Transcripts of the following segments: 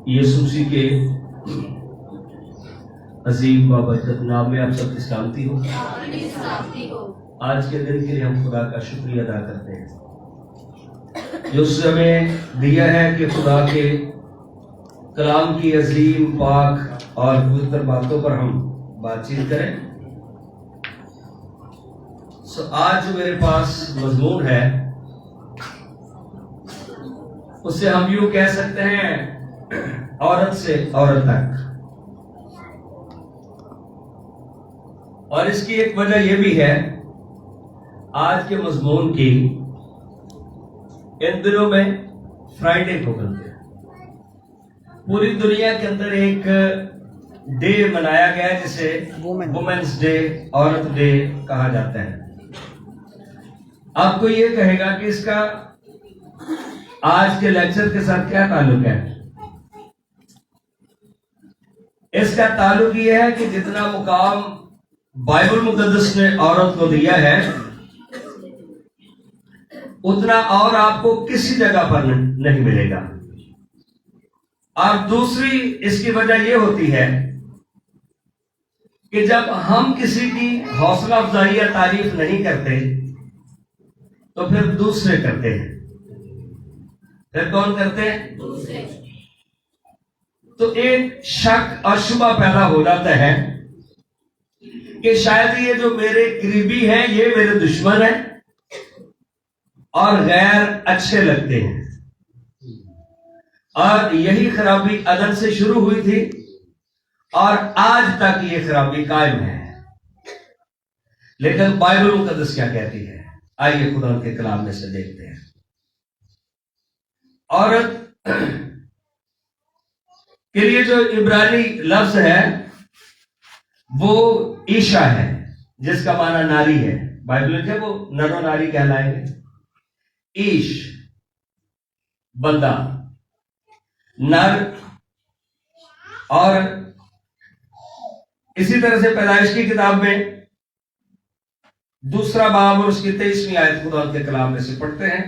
یسوع مسیح کے عظیم بابرکت نام میں آپ سب کی سلامتی ہو۔ آج کے دن کے لیے ہم خدا کا شکریہ ادا کرتے ہیں جو اس نے ہمیں دیا ہے کہ خدا کے کلام کی عظیم پاک اور پوتر باتوں پر ہم بات چیت کریں۔ آج جو میرے پاس مضمون ہے اسے ہم یوں کہہ سکتے ہیں عورت سے عورت تک، اور اس کی ایک وجہ یہ بھی ہے آج کے مضمون کی، ان دنوں میں فرائیڈے کو بنتے ہیں پوری دنیا کے اندر ایک ڈے منایا گیا ہے جسے وومنس ڈے، عورت ڈے کہا جاتا ہے۔ آپ کو یہ کہے گا کہ اس کا آج کے لیکچر کے ساتھ کیا تعلق ہے؟ اس کا تعلق یہ ہے کہ جتنا مقام بائبل مقدس نے عورت کو دیا ہے اتنا اور آپ کو کسی جگہ پر نہیں ملے گا۔ اور دوسری اس کی وجہ یہ ہوتی ہے کہ جب ہم کسی کی حوصلہ افزائی یا تعریف نہیں کرتے تو پھر دوسرے کرتے ہیں۔ پھر کون کرتے ہیں؟ دوسرے۔ تو ایک شک اور شبہ پیدا ہو جاتا ہے کہ شاید یہ جو میرے قریبی ہیں یہ میرے دشمن ہیں اور غیر اچھے لگتے ہیں، اور یہی خرابی عدن سے شروع ہوئی تھی اور آج تک یہ خرابی قائم ہے۔ لیکن بائبل مقدس کیا کہتی ہے؟ آئیے خدا کے کلام میں سے دیکھتے ہیں۔ عورت کے لیے جو عبرانی لفظ ہے وہ عیشا ہے، جس کا معنی ناری ہے۔ بائبل میں وہ نر و ناری کہلائیں گے۔ عیش بندہ، نر، اور اسی طرح سے پیدائش کی کتاب میں 2 باب اور اس کی 23ویں آیت خدا کے کلام میں سے پڑھتے ہیں۔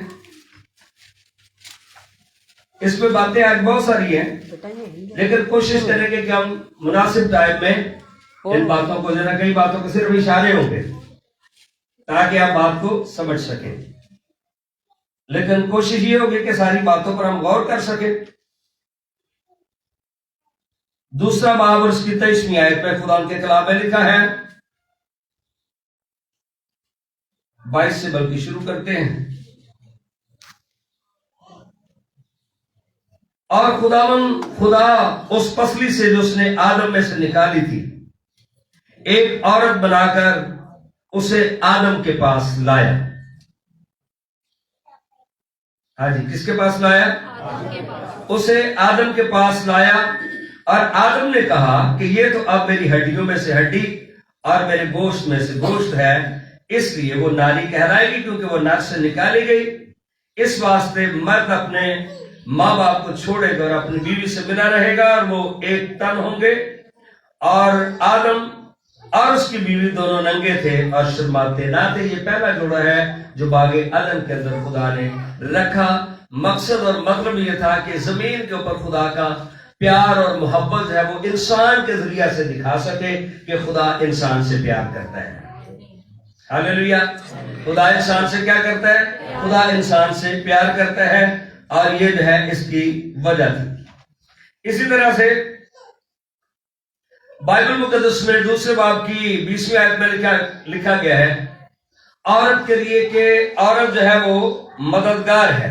اس پہ باتیں آج بہت ساری ہیں، لیکن کوشش کریں گے کہ ہم مناسب ٹائم میں ان باتوں کو ذرا، کئی باتوں کو صرف اشارے ہوں گے تاکہ آپ بات کو سمجھ سکیں، لیکن کوشش یہ ہوگی کہ ساری باتوں پر ہم غور کر سکیں۔ 2 باب اور اس کی 23ویں آیت پہ خدا کے کلام میں لکھا ہے، 22 سے بلکہ شروع کرتے ہیں۔ اور خدا اس پسلی سے جو اس نے آدم میں سے نکالی تھی ایک عورت بنا کر اسے آدم کے پاس لایا۔ ہاں جی، کس کے پاس لایا؟ اسے آدم کے پاس لایا، اور آدم نے کہا کہ یہ تو اب میری ہڈیوں میں سے ہڈی اور میرے گوشت میں سے گوشت ہے، اس لیے وہ ناری کہلائے گی کیونکہ وہ نر سے نکالی گئی۔ اس واسطے مرد اپنے ماں باپ کو چھوڑے گا اور اپنی بیوی سے ملا رہے گا اور وہ ایک تن ہوں گے۔ اور آدم اور اس کی بیوی دونوں ننگے تھے اور شرماتے نہ تھے۔ یہ پہلا جوڑا ہے جو باغ عدن کے اندر خدا نے رکھا۔ مقصد اور مطلب یہ تھا کہ زمین کے اوپر خدا کا پیار اور محبت ہے وہ انسان کے ذریعے سے دکھا سکے کہ خدا انسان سے پیار کرتا ہے۔ ہاللیلویا۔ خدا انسان سے کیا کرتا ہے؟ خدا انسان سے پیار کرتا ہے، اور یہ جو ہے اس کی وجہ تھی۔ اسی طرح سے بائبل مقدس میں 2 باب کی 20ویں آیت میں لکھا گیا ہے عورت کے لیے کہ عورت جو ہے وہ مددگار ہے۔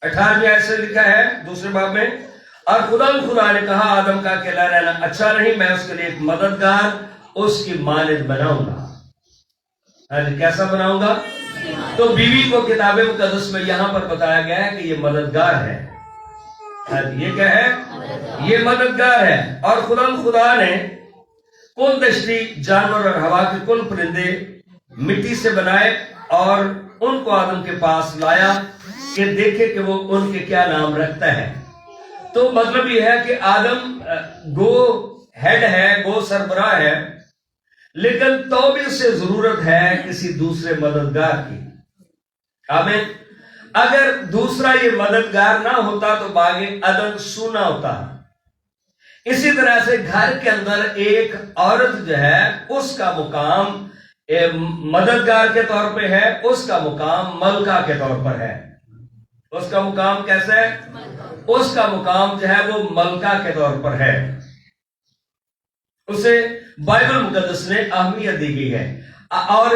18ویں آیت سے لکھا ہے 2 باب میں، اور خدا نے کہا آدم کا اکیلا رہنا اچھا نہیں، میں اس کے لیے ایک مددگار اس کی مانند بناؤں گا۔ کیسا بناؤں گا؟ تو بیوی کو کتاب مقدس میں یہاں پر بتایا گیا ہے کہ یہ مددگار ہے۔ یہ کیا ہے؟ یہ مددگار ہے۔ اور خدا نے کل دشتی جانور اور ہوا کے کل پرندے مٹی سے بنائے اور ان کو آدم کے پاس لایا کہ دیکھے کہ وہ ان کے کیا نام رکھتا ہے۔ تو مطلب یہ ہے کہ آدم گو ہیڈ ہے، گو سربراہ ہے، لیکن تو بھی اسے ضرورت ہے کسی دوسرے مددگار کی۔ آمین۔ اگر دوسرا یہ مددگار نہ ہوتا تو باغ عدن سونا ہوتا، اسی طرح سے گھر کے اندر ایک عورت جو ہے اس کا مقام مددگار کے طور پہ ہے، اس کا مقام ملکہ کے طور پر ہے۔ اس کا مقام کیسا ہے؟ اس کا مقام جو ہے وہ ملکہ کے طور پر ہے، اسے بائبل مقدس نے اہمیت دی گئی ہے۔ اور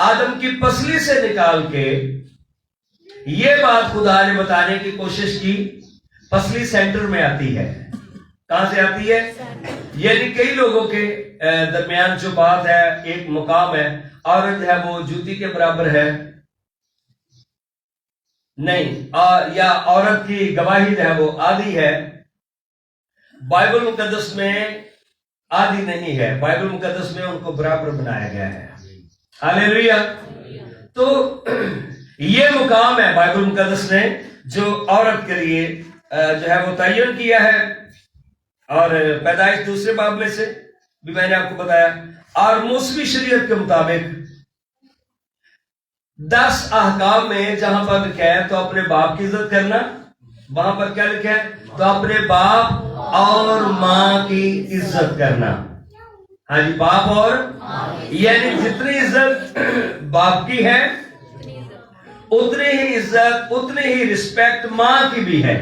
آدم کی پسلی سے نکال کے یہ بات خدا نے بتانے کی کوشش کی، پسلی سینٹر میں آتی ہے۔ کہاں سے آتی ہے؟ یعنی کئی لوگوں کے درمیان جو بات ہے، ایک مقام ہے، عورت ہے وہ جوتی کے برابر ہے، نہیں، یا عورت کی گواہی جو ہے وہ آدھی ہے، بائبل مقدس میں آدھی نہیں ہے، بائبل مقدس میں ان کو برابر بنایا گیا ہے۔ ہاللیلویا۔ تو یہ مقام ہے بائبل مقدس نے جو عورت کے لیے جو ہے وہ تعین کیا ہے، اور پیدائش دوسرے باب میں سے بھی میں نے آپ کو بتایا۔ اور موسمی شریعت کے مطابق 10 احکام میں جہاں پر لکھا ہے تو اپنے باپ کی عزت کرنا، وہاں پر کیا لکھا ہے؟ تو اپنے باپ اور ماں کی عزت کرنا۔ ہاں جی، باپ اور، یعنی جتنی عزت باپ کی ہے اتنی ہی عزت، اتنی ہی رسپیکٹ ماں کی بھی ہے۔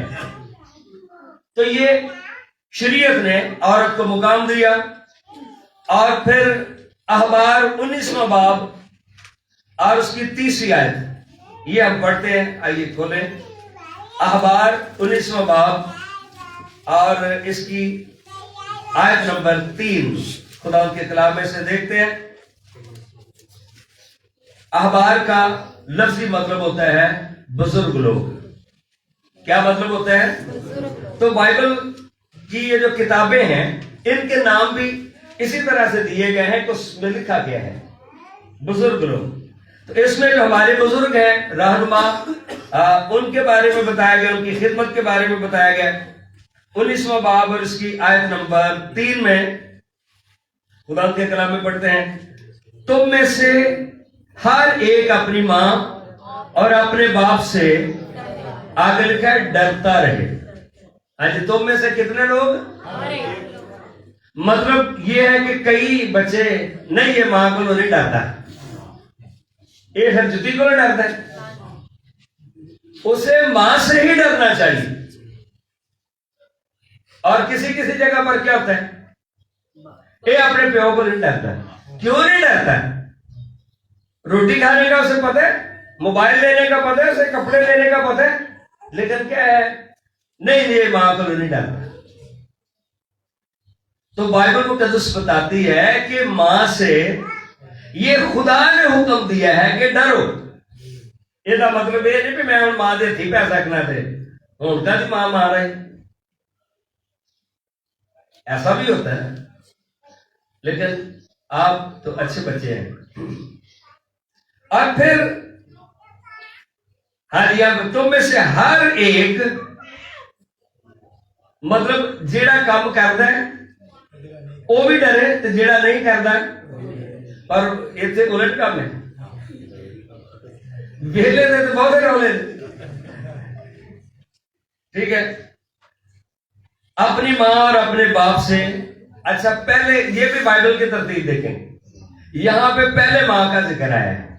تو یہ شریعت نے عورت کو مقام دیا۔ اور پھر اخبار 19واں باب اور اس کی 30 آیت، یہ ہم پڑھتے ہیں، آئیے کھولیں اخبار 19واں باب اور اس کی آیت نمبر 3، خدا کے کلام میں سے دیکھتے ہیں۔ اخبار کا لفظی مطلب ہوتا ہے بزرگ لوگ۔ کیا مطلب ہوتا ہے؟ تو بائبل کی یہ جو کتابیں ہیں ان کے نام بھی اسی طرح سے دیے گئے ہیں، اس میں لکھا گیا ہے بزرگ لوگ۔ تو اس میں جو ہمارے بزرگ ہیں، رہنما، ان کے بارے میں بتایا گیا، ان کی خدمت کے بارے میں بتایا گیا۔ 19واں باب اور اس کی آیت نمبر 3 میں خدا کے کلام میں پڑھتے ہیں، تم میں سے ہر ایک اپنی ماں اور اپنے باپ سے، آگے لکھا ہے، ڈرتا رہے۔ جی، تم میں سے کتنے لوگ؟ مطلب یہ ہے کہ کئی بچے نہیں، یہ ماں کو نہیں ڈرتا، یہ ہر جتی کو نہیں ڈرتا ہے، اسے ماں سے ہی ڈرنا چاہیے۔ اور کسی کسی جگہ پر کیا ہوتا ہے، یہ اپنے پیو کو نہیں ڈرتا۔ کیوں نہیں ڈرتا؟ روٹی کھانے کا اسے پتہ ہے، موبائل لینے کا پتہ ہے، اسے کپڑے لینے کا پتہ ہے، لیکن کیا ہے، نہیں، یہ ماں کو نہیں ڈرتا۔ تو بائبل مقدس بتاتی ہے کہ ماں سے یہ خدا نے حکم دیا ہے کہ ڈرو۔ یہ مطلب یہ نہیں کہ میں ان ماں دے تھی پیسہ سکنا تھے، ان کا بھی ماں مار ہے، ایسا بھی ہوتا ہے، لیکن آپ تو اچھے بچے ہیں۔ اور پھر تم میں سے ہر ایک، مطلب جیڑا کام کرتا ہے وہ بھی ڈرے، تو جیڑا نہیں کرتا، اور اتنے الٹ کام ہے، ویلے دے تو بہت رولے۔ ٹھیک ہے، اپنی ماں اور اپنے باپ سے۔ اچھا، پہلے یہ بھی بائبل کی ترتیب دیکھیں، یہاں پہ پہلے ماں کا ذکر آیا ہے،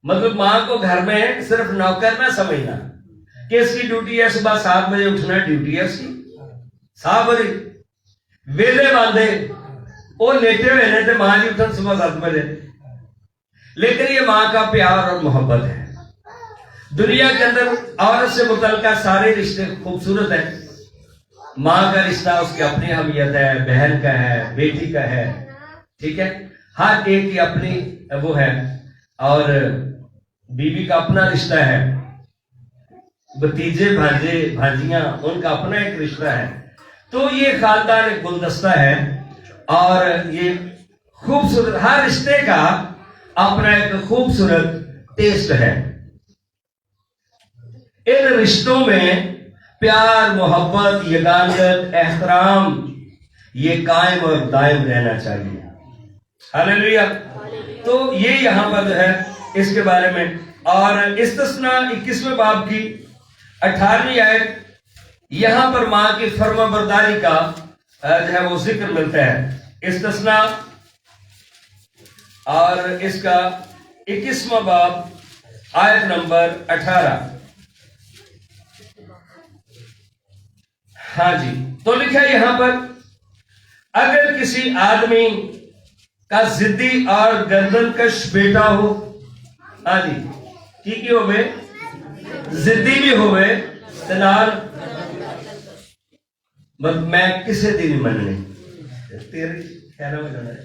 مطلب ماں کو گھر میں صرف نوکر نہ سمجھنا کہ اس کی ڈیوٹی ہے صبح 7 بجے اٹھنا، ڈیوٹی ہے اس کی 7 بجے، ویلے باندھے وہ لیٹے ہوئے ہیں تو ماں جی اٹھن صبح 7 بجے، لیکن یہ ماں کا پیار اور محبت ہے۔ دنیا کے اندر عورت سے متعلقہ سارے رشتے خوبصورت ہیں، ماں کا رشتہ اس کی اپنی اہمیت ہے، بہن کا ہے، بیٹی کا ہے، ٹھیک ہے، ہر ایک کی اپنی وہ ہے، اور بیوی کا اپنا رشتہ ہے، بھتیجے بھانجے بھانجیاں ان کا اپنا ایک رشتہ ہے۔ تو یہ خاندان ایک گلدستہ ہے، اور یہ خوبصورت، ہر رشتے کا اپنا ایک خوبصورت ٹیسٹ ہے۔ ان رشتوں میں پیار، محبت، یگانت، احترام یہ قائم اور دائم رہنا چاہیے۔ ہاللیلویا۔ تو یہ یہاں پر جو ہے اس کے بارے میں، اور استثناء 21ویں باب کی 18ویں آیت یہاں پر ماں کی فرما برداری کا جو ہے وہ ذکر ملتا ہے، استثناء، اور اس کا 21واں باب آیت نمبر 18۔ ہاں جی، تو لکھا ہے یہاں پر، اگر کسی آدمی کا ضدی اور گردن کش بیٹا ہو، ہاں جی کی ہوئے ضدی بھی ہوئے تنال میں کسے دی نہیں مننے تیری خیال ہو جانا ہے۔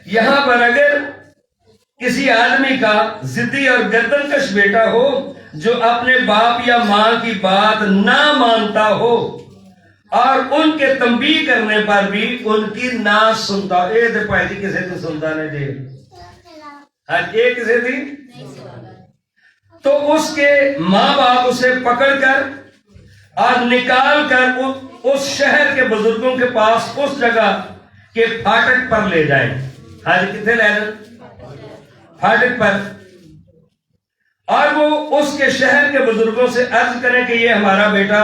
یہاں پر اگر کسی آدمی کا ضدی اور گردن کش بیٹا ہو جو اپنے باپ یا ماں کی بات نہ مانتا ہو اور ان کے تنبیہ کرنے پر بھی ان کی نہ سنتا، اے دے پائے جی کسے تو سنتا نہیں دے، ہاں اے کسے دی، تو اس کے ماں باپ اسے پکڑ کر اور نکال کر اس شہر کے بزرگوں کے پاس اس جگہ کے پھاٹک پر لے جائیں۔ ہاں جی کتنے لے جائیں؟ پھاٹک پر، اور وہ اس کے شہر کے بزرگوں سے عرض کریں کہ یہ ہمارا بیٹا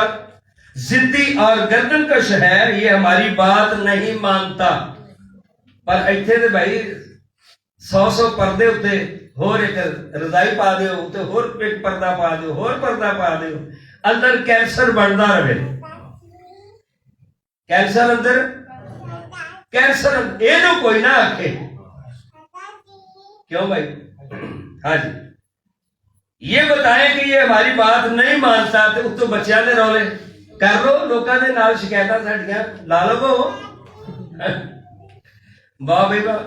ضدی اور گردن کش ہے، یہ ہماری بات نہیں مانتا۔ پر ایتھے دے بھائی 100 پردے ہوتے، ہور ایک رضائی پا دیو، تے ہور ایک پردہ پا دیو، ہور پردہ پا دیو، اندر کینسر بڑھتا رہے، کینسر اندر کینسر اینو کوئی نہ آکھے، کیوں بھائی؟ ہاں جی یہ بتائیں کہ یہ ہماری بات نہیں مانتا، تو اتو بچیاں دے رولے کر لو، لوکاں دے نال شکایتاں ساڈیاں لا لو، واہ بھائی واہ،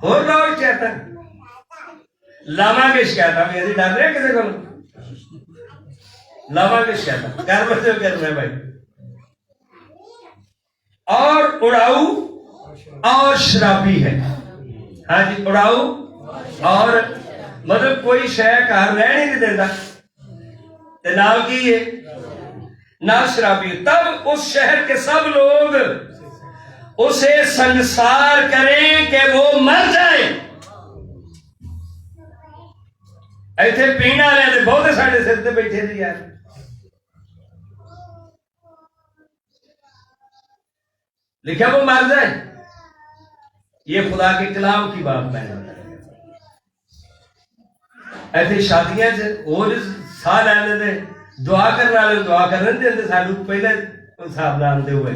ہور لاؤ شکایتاں، لاواں گے شکایتاں، بھی اسی ڈر رہے کسی کو لاواں گے شکایتاں، کر بچے کرنا ہے بھائی۔ اور اڑاؤ اور شرابی ہے، ہاں جی اڑاؤ اور مطلب کوئی شے گھر رہنے نہیں دیتا، تے نال کی ہے نال شرابی۔ تب اس شہر کے سب لوگ اسے سنگسار کریں کہ وہ مر جائے۔ ایتھے پینا لے دے بہت ساڈے سر تے بیٹھے دی یار، لکھا وہ مر جائے، یہ خدا کے کلام کی بات میں نے ایسے شادیاں اور سا لینے دے دعا کرنے والے دعا کرنے دے سانو پہلے حساب نام دے ہوئے۔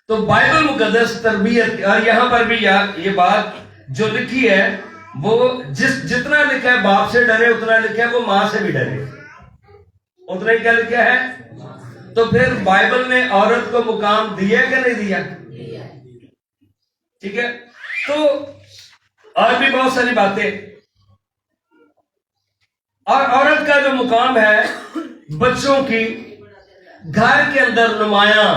تو بائبل مقدس تربیت، اور یہاں پر بھی یہ بات جو لکھی ہے وہ جتنا لکھا ہے باپ سے ڈرے، اتنا لکھا ہے وہ ماں سے بھی ڈرے، اتنا ہی کیا لکھا ہے۔ تو پھر بائبل نے عورت کو مقام دیا کہ نہیں دیا؟ ٹھیک ہے، تو اور بھی بہت ساری باتیں، اور عورت کا جو مقام ہے بچوں کی گھر کے اندر نمایاں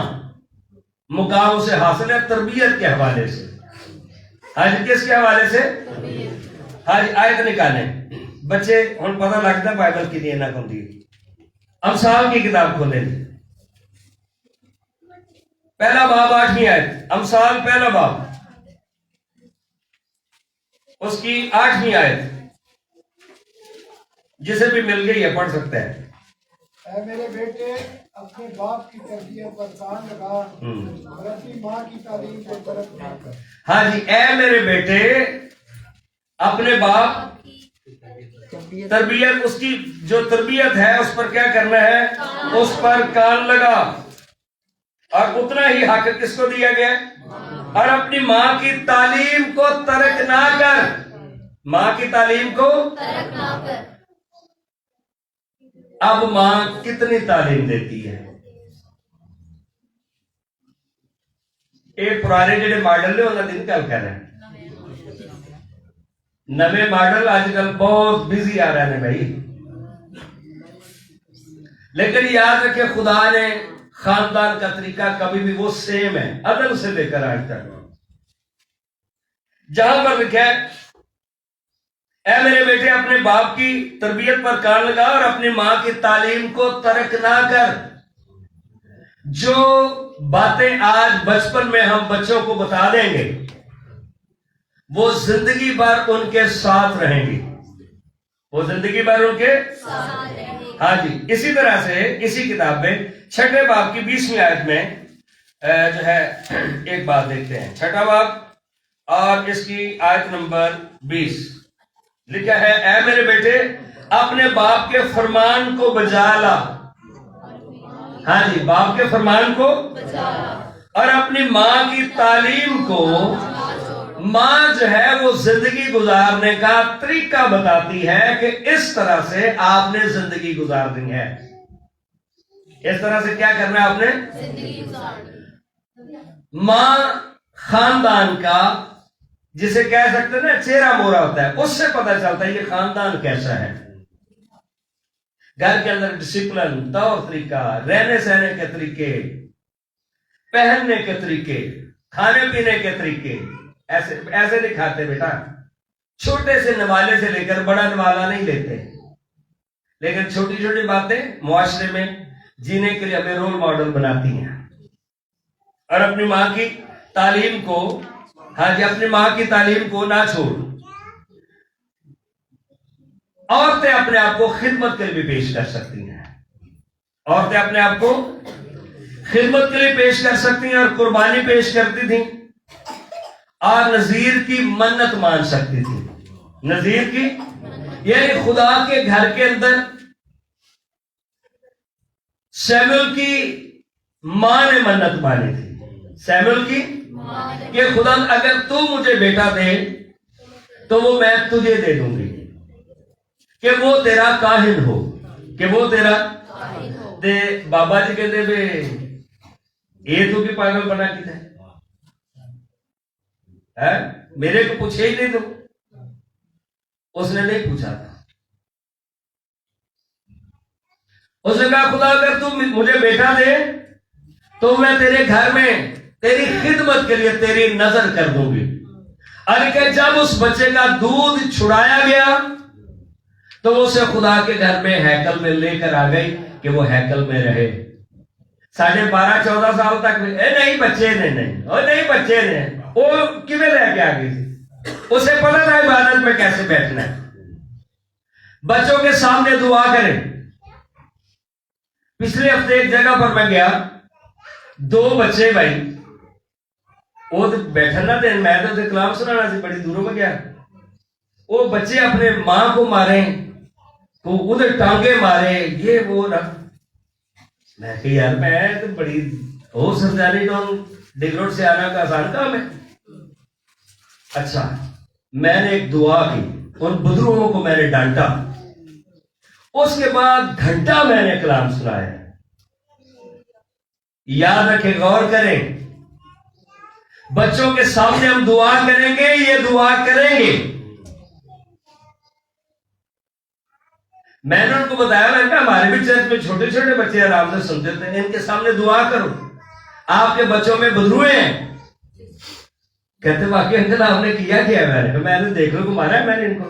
مقام اسے حاصل ہے تربیت کے حوالے سے۔ آج کس کے حوالے سے؟ آج آیت نکالیں بچے، ہن پتہ لگتا ہے بائبل کی دینا کون دی۔ امثال کی کتاب کھولیں، پہلا باب 8ویں آیت، امثال پہلا باب اس کی 8ویں آیت، جسے بھی مل گئی ہے پڑھ سکتے ہیں۔ اے میرے بیٹے اپنے باپ کی تربیت پر کان لگا اور اپنی ماں کی تعلیم کو ترک نہ کر۔ ہاں جی، اے میرے بیٹے اپنے باپ تربیت، اس کی جو تربیت ہے اس پر کیا کرنا ہے؟ اس پر کان لگا، اور اتنا ہی حق کس کو دیا گیا؟ اور اپنی ماں کی تعلیم کو ترک نہ کر، ماں کی تعلیم کو ترک نہ کر۔ اب ماں کتنی تعلیم دیتی ہے؟ یہ پرانے جڑے ماڈل نے انہوں نے نکل کر رہے ہیں، نوے ماڈل آج کل بہت بزی آ رہے ہیں بھائی، لیکن یاد رکھے خدا نے خاندان کا طریقہ کبھی بھی وہ سیم ہے، عدل سے لے کر آج تک۔ جہاں پر لکھا ہے اے میرے بیٹے اپنے باپ کی تربیت پر کان لگا اور اپنی ماں کی تعلیم کو ترک نہ کر۔ جو باتیں آج بچپن میں ہم بچوں کو بتا دیں گے وہ زندگی بھر ان کے ساتھ رہیں گی، وہ زندگی بھر ان کے ہاں جی. اسی طرح سے اسی کتاب میں 6 باب کی 20ویں آیت میں جو ہے ایک بات دیکھتے ہیں. 6 باب اور اس کی آیت نمبر 20 لکھا ہے اے میرے بیٹے اپنے باپ کے فرمان کو بجا لا. ہاں جی, باپ کے فرمان کو اور اپنی ماں کی تعلیم کو. ماں جو ہے وہ زندگی گزارنے کا طریقہ بتاتی ہے کہ اس طرح سے آپ نے زندگی گزارنی ہے. اس طرح سے کیا کرنا ہے آپ نے. ماں خاندان کا جسے کہہ سکتے ہیں نا چہرہ مورا ہوتا ہے, اس سے پتہ چلتا ہے یہ خاندان کیسا ہے. گھر کے اندر ڈسپلن, طور طریقہ, رہنے سہنے کے طریقے, پہننے کے طریقے, کھانے پینے کے طریقے ایسے نہیں کھاتے بیٹا. چھوٹے سے نوالے سے لے کر بڑا نوالا نہیں لیتے, لیکن چھوٹی چھوٹی باتیں معاشرے میں جینے کے لیے ہمیں رول ماڈل بناتی ہیں. اور اپنی ماں کی تعلیم کو, ہاں جی, اپنی ماں کی تعلیم کو نہ چھوڑ. عورتیں اپنے آپ کو خدمت کے لیے بھی پیش کر سکتی ہیں. عورتیں اپنے آپ کو خدمت کے لیے پیش کر سکتی ہیں اور قربانی پیش کرتی تھیں اور نذیر کی منت مان سکتی تھی. نذیر کی یعنی خدا کے گھر کے اندر سیموئیل کی ماں نے منت مانی تھی. سیموئیل کی کہ خدا اگر تو مجھے بیٹا دے تو وہ میں تجھے دے دوں گی, کہ وہ تیرا کاہن ہو, کہ وہ تیرا دے. بابا جی کہتے بے یہ تو بھی پاگل بنا کی تھا, میرے کو پوچھے ہی نہیں. تو اس نے نہیں پوچھا تھا. اس نے کہا خدا اگر تو مجھے بیٹا دے تو میں تیرے گھر میں تیری خدمت کے لیے تیری نظر کر دوں گی. اور کہ جب اس بچے کا دودھ چھڑایا گیا تو وہ اسے خدا کے گھر میں ہیکل میں لے کر آ گئی کہ وہ ہیکل میں رہے 12.5-14 سال تک. نہیں بچے نے, نہیں بچے نے, وہ کیویں لے کے آ گئی تھی. اسے پتا تھا عبادت میں کیسے بیٹھنا ہے. بچوں کے سامنے دعا کریں. پچھلے ہفتے ایک جگہ پر میں گیا, 2 بچے بھائی وہ بیٹھا نہ دے, میں تو کلام سنانا سی, بڑی دوروں میں گیا. وہ بچے اپنے ماں کو مارے, تو ادھر ٹانگے مارے, یہ وہ نہ. میں کہ یار میں تو بڑی ہو سرجانی ٹاؤن ڈگ روڈ سے آنا کا آسان کام ہے. اچھا, میں نے ایک دعا کی, ان بدروہوں کو میں نے ڈانٹا. اس کے بعد گھنٹہ میں نے کلام سنایا. یاد رکھیں, غور کریں, بچوں کے سامنے ہم دعا کریں گے, یہ دعا کریں گے. میں نے ان کو بتایا, میں نے کہا ہمارے بھی چرچ میں چھوٹے چھوٹے بچے آرام سے سنتے تھے, ان کے سامنے دعا کرو, آپ کے بچوں میں بدروئے ہیں. کہتے واقعی انکل آپ نے کیا ہے. میں نے دیکھ لو کو مارا ہے, میں نے ان کو,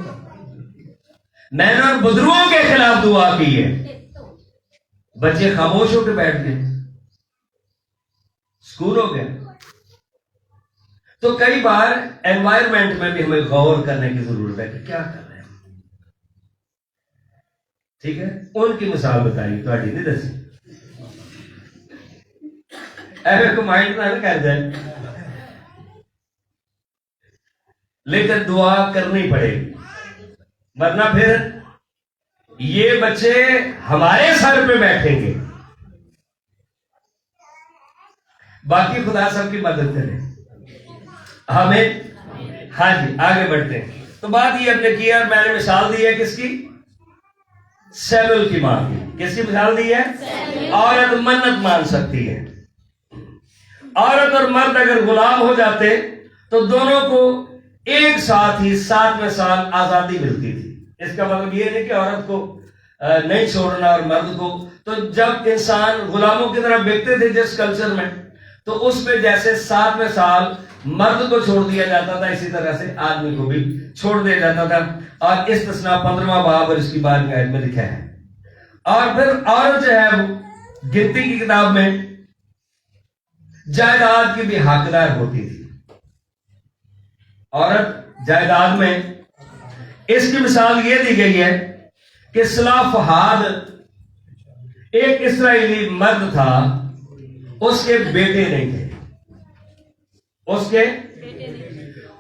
میں نے ان بدروؤں کے خلاف دعا کی ہے. بچے خاموش ہو کے بیٹھ گئے, سکول ہو گئے. تو کئی بار انوائرمنٹ میں بھی ہمیں غور کرنے کی ضرورت ہے کہ کیا کر رہے ہیں. ٹھیک ہے, ان کی مثال بتائی تو نہیں دسی, ایسے کو مائنڈ نہ کر جائے, لیکن دعا کرنی پڑے گی, ورنہ پھر یہ بچے ہمارے سر پہ بیٹھیں گے. باقی خدا سب کی مدد کرے ہمیں. ہاں جی, آگے بڑھتے ہیں. تو بات یہ ہم نے کیا, اور میں نے مثال دی ہے کس کی, سیموئیل کی ماں کی. کس کی مثال دی ہے؟ عورت منت مان سکتی ہے. عورت اور مرد اگر غلام ہو جاتے تو دونوں کو ایک ساتھ ہی 7ویں سال آزادی ملتی تھی. اس کا مطلب یہ نہیں کہ عورت کو نہیں چھوڑنا اور مرد کو. تو جب انسان غلاموں کی طرح بکتے تھے جس کلچر میں, تو اس میں جیسے 7ویں سال مرد کو چھوڑ دیا جاتا تھا, اسی طرح سے آدمی کو بھی چھوڑ دیا جاتا تھا. اور استثناء 15واں باب اور اس کی 12ویں آیت میں لکھا ہے. اور پھر عورت جو ہے وہ گنتی کی کتاب میں جائیداد کی بھی حقدار ہوتی تھی. عورت جائیداد میں, اس کی مثال یہ دی گئی ہے کہ صلاح فہاد ایک اسرائیلی مرد تھا، اس کے بیٹے نہیں تھے،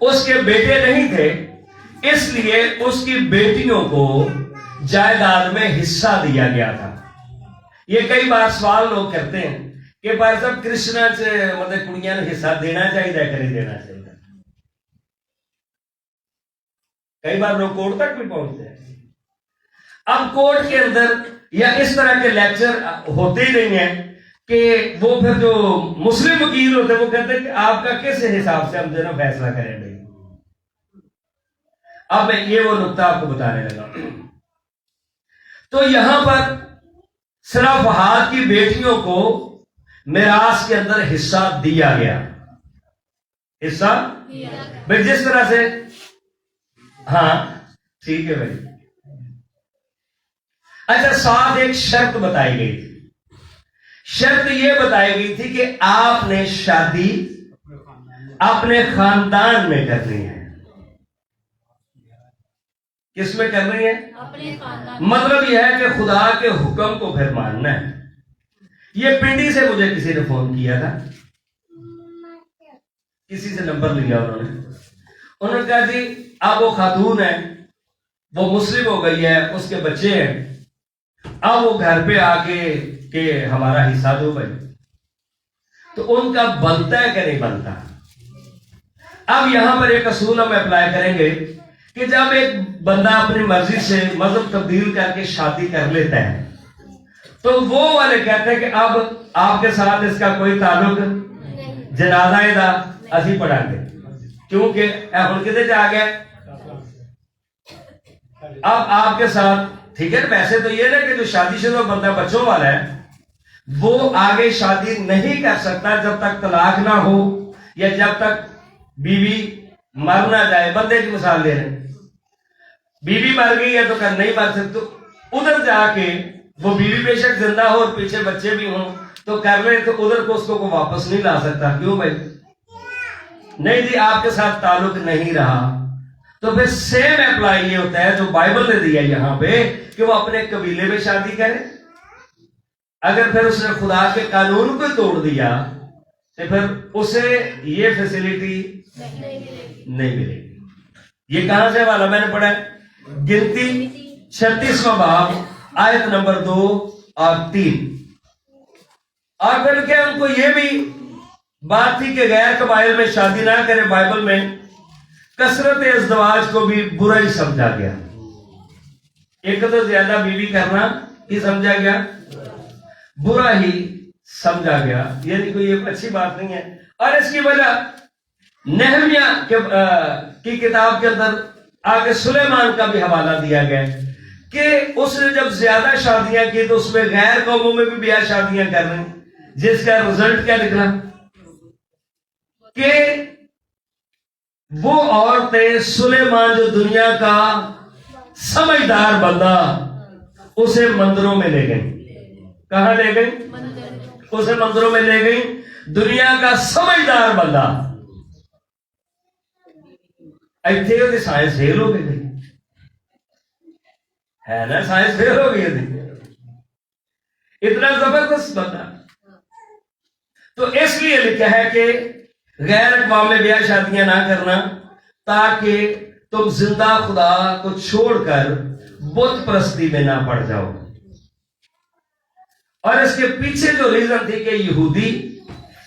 اس کے بیٹے نہیں تھے، اس لیے اس کی بیٹیوں کو جائیداد میں حصہ دیا گیا تھا۔ یہ کئی بار سوال لوگ کرتے ہیں کہ بھائی صاحب کرسچنا سے مطلب کڑیاں نے حصہ دینا چاہیے کہ نہیں دینا چاہیے؟ کئی بار لوگ کورٹ تک بھی پہنچتے ہیں۔ اب کورٹ کے اندر یا اس طرح کے لیکچر ہوتے ہی نہیں ہیں کہ وہ پھر جو مسلم وکیل ہوتے ہیں وہ کہتے ہیں کہ آپ کا کس حساب سے ہم دونوں فیصلہ کریں گے۔ اب میں یہ وہ نقطہ آپ کو بتانے لگا۔ تو یہاں پر صلاح فہاد کی بیٹیوں کو میراث کے اندر حصہ دیا گیا، حصہ بھائی جس طرح سے، ہاں ٹھیک ہے بھائی۔ اچھا، ساتھ ایک شرط بتائی گئی تھی، شرط یہ بتائی گئی تھی کہ آپ نے شادی اپنے خاندان میں کرنی ہے۔ کس میں کرنی ہے؟ اپنے خاندان۔ مطلب یہ ہے کہ خدا کے حکم کو پھر ماننا ہے۔ یہ پنڈی سے مجھے کسی نے فون کیا تھا، کسی سے نمبر لیا انہوں نے کہا جی اب وہ خاتون ہے، وہ مسلم ہو گئی ہے، اس کے بچے ہیں، اب وہ گھر پہ آ کے کہ ہمارا حصہ دو بھائی، تو ان کا بنتا ہے کہ نہیں بنتا؟ اب یہاں پر ایک اصول ہم اپلائی کریں گے کہ جب ایک بندہ اپنی مرضی سے مذہب تبدیل کر کے شادی کر لیتا ہے تو وہ والے کہتے ہیں کہ اب آپ کے ساتھ اس کا کوئی تعلق جنازہ دا اسی پڑھا گے، کیونکہ ہم کدھر جا گئے اب آپ کے ساتھ، ٹھیک ہے۔ ویسے تو یہ نا کہ جو شادی شدہ بندہ بچوں والا ہے وہ آگے شادی نہیں کر سکتا جب تک طلاق نہ ہو یا جب تک بیوی مر نہ جائے۔ بندے کی مثال دے رہے ہیں، بیوی مر گئی ہے تو کر نہیں مر سکتے، ادھر جا کے وہ بیوی بے شک زندہ ہو اور پیچھے بچے بھی ہوں تو کر لیں، تو ادھر کو اس کو واپس نہیں لا سکتا۔ کیوں بھائی؟ نہیں جی آپ کے ساتھ تعلق نہیں رہا۔ تو پھر سیم اپلائی یہ ہوتا ہے جو بائبل نے دیا یہاں پہ کہ وہ اپنے قبیلے میں شادی کرے۔ اگر پھر اس نے خدا کے قانون کو توڑ دیا تو پھر اسے یہ فیسلٹی نہیں ملے گی۔ یہ کہاں سے والا میں نے پڑھا ہے؟ گنتی 36واں باب آیت نمبر 2 اور 3۔ اور پھر کیا ان کو یہ بھی بات تھی کہ غیر قبائل میں شادی نہ کرے۔ بائبل میں کثرت ازدواج کو بھی برا ہی سمجھا گیا، ایک تو زیادہ بیوی کرنا ہی سمجھا گیا، برا ہی سمجھا گیا، یعنی کوئی یہ اچھی بات نہیں ہے۔ اور اس کی وجہ نہمیہ کی کتاب کے اندر آگے سلیمان کا بھی حوالہ دیا گیا کہ اس نے جب زیادہ شادیاں کی تو اس میں غیر قوموں میں بھی بیاہ شادیاں کر رہے ہیں، جس کا رزلٹ کیا نکلا کہ وہ عورتیں سلیمان جو دنیا کا سمجھدار بندہ اسے مندروں میں لے گئی۔ کہاں لے گئی؟ اسے مندروں میں لے گئی، دنیا کا سمجھدار بندہ۔ ایتھے ہوتی سائنس فیل ہو گئی ہے نا، سائنس فیل ہو گئی تھی، اتنا زبردست بندہ۔ تو اس لیے لکھا ہے کہ غیر اقوام میں بیاہ شادیاں نہ کرنا تاکہ تم زندہ خدا کو چھوڑ کر بت پرستی میں نہ پڑ جاؤ۔ اور اس کے پیچھے جو ریزن تھی کہ یہودی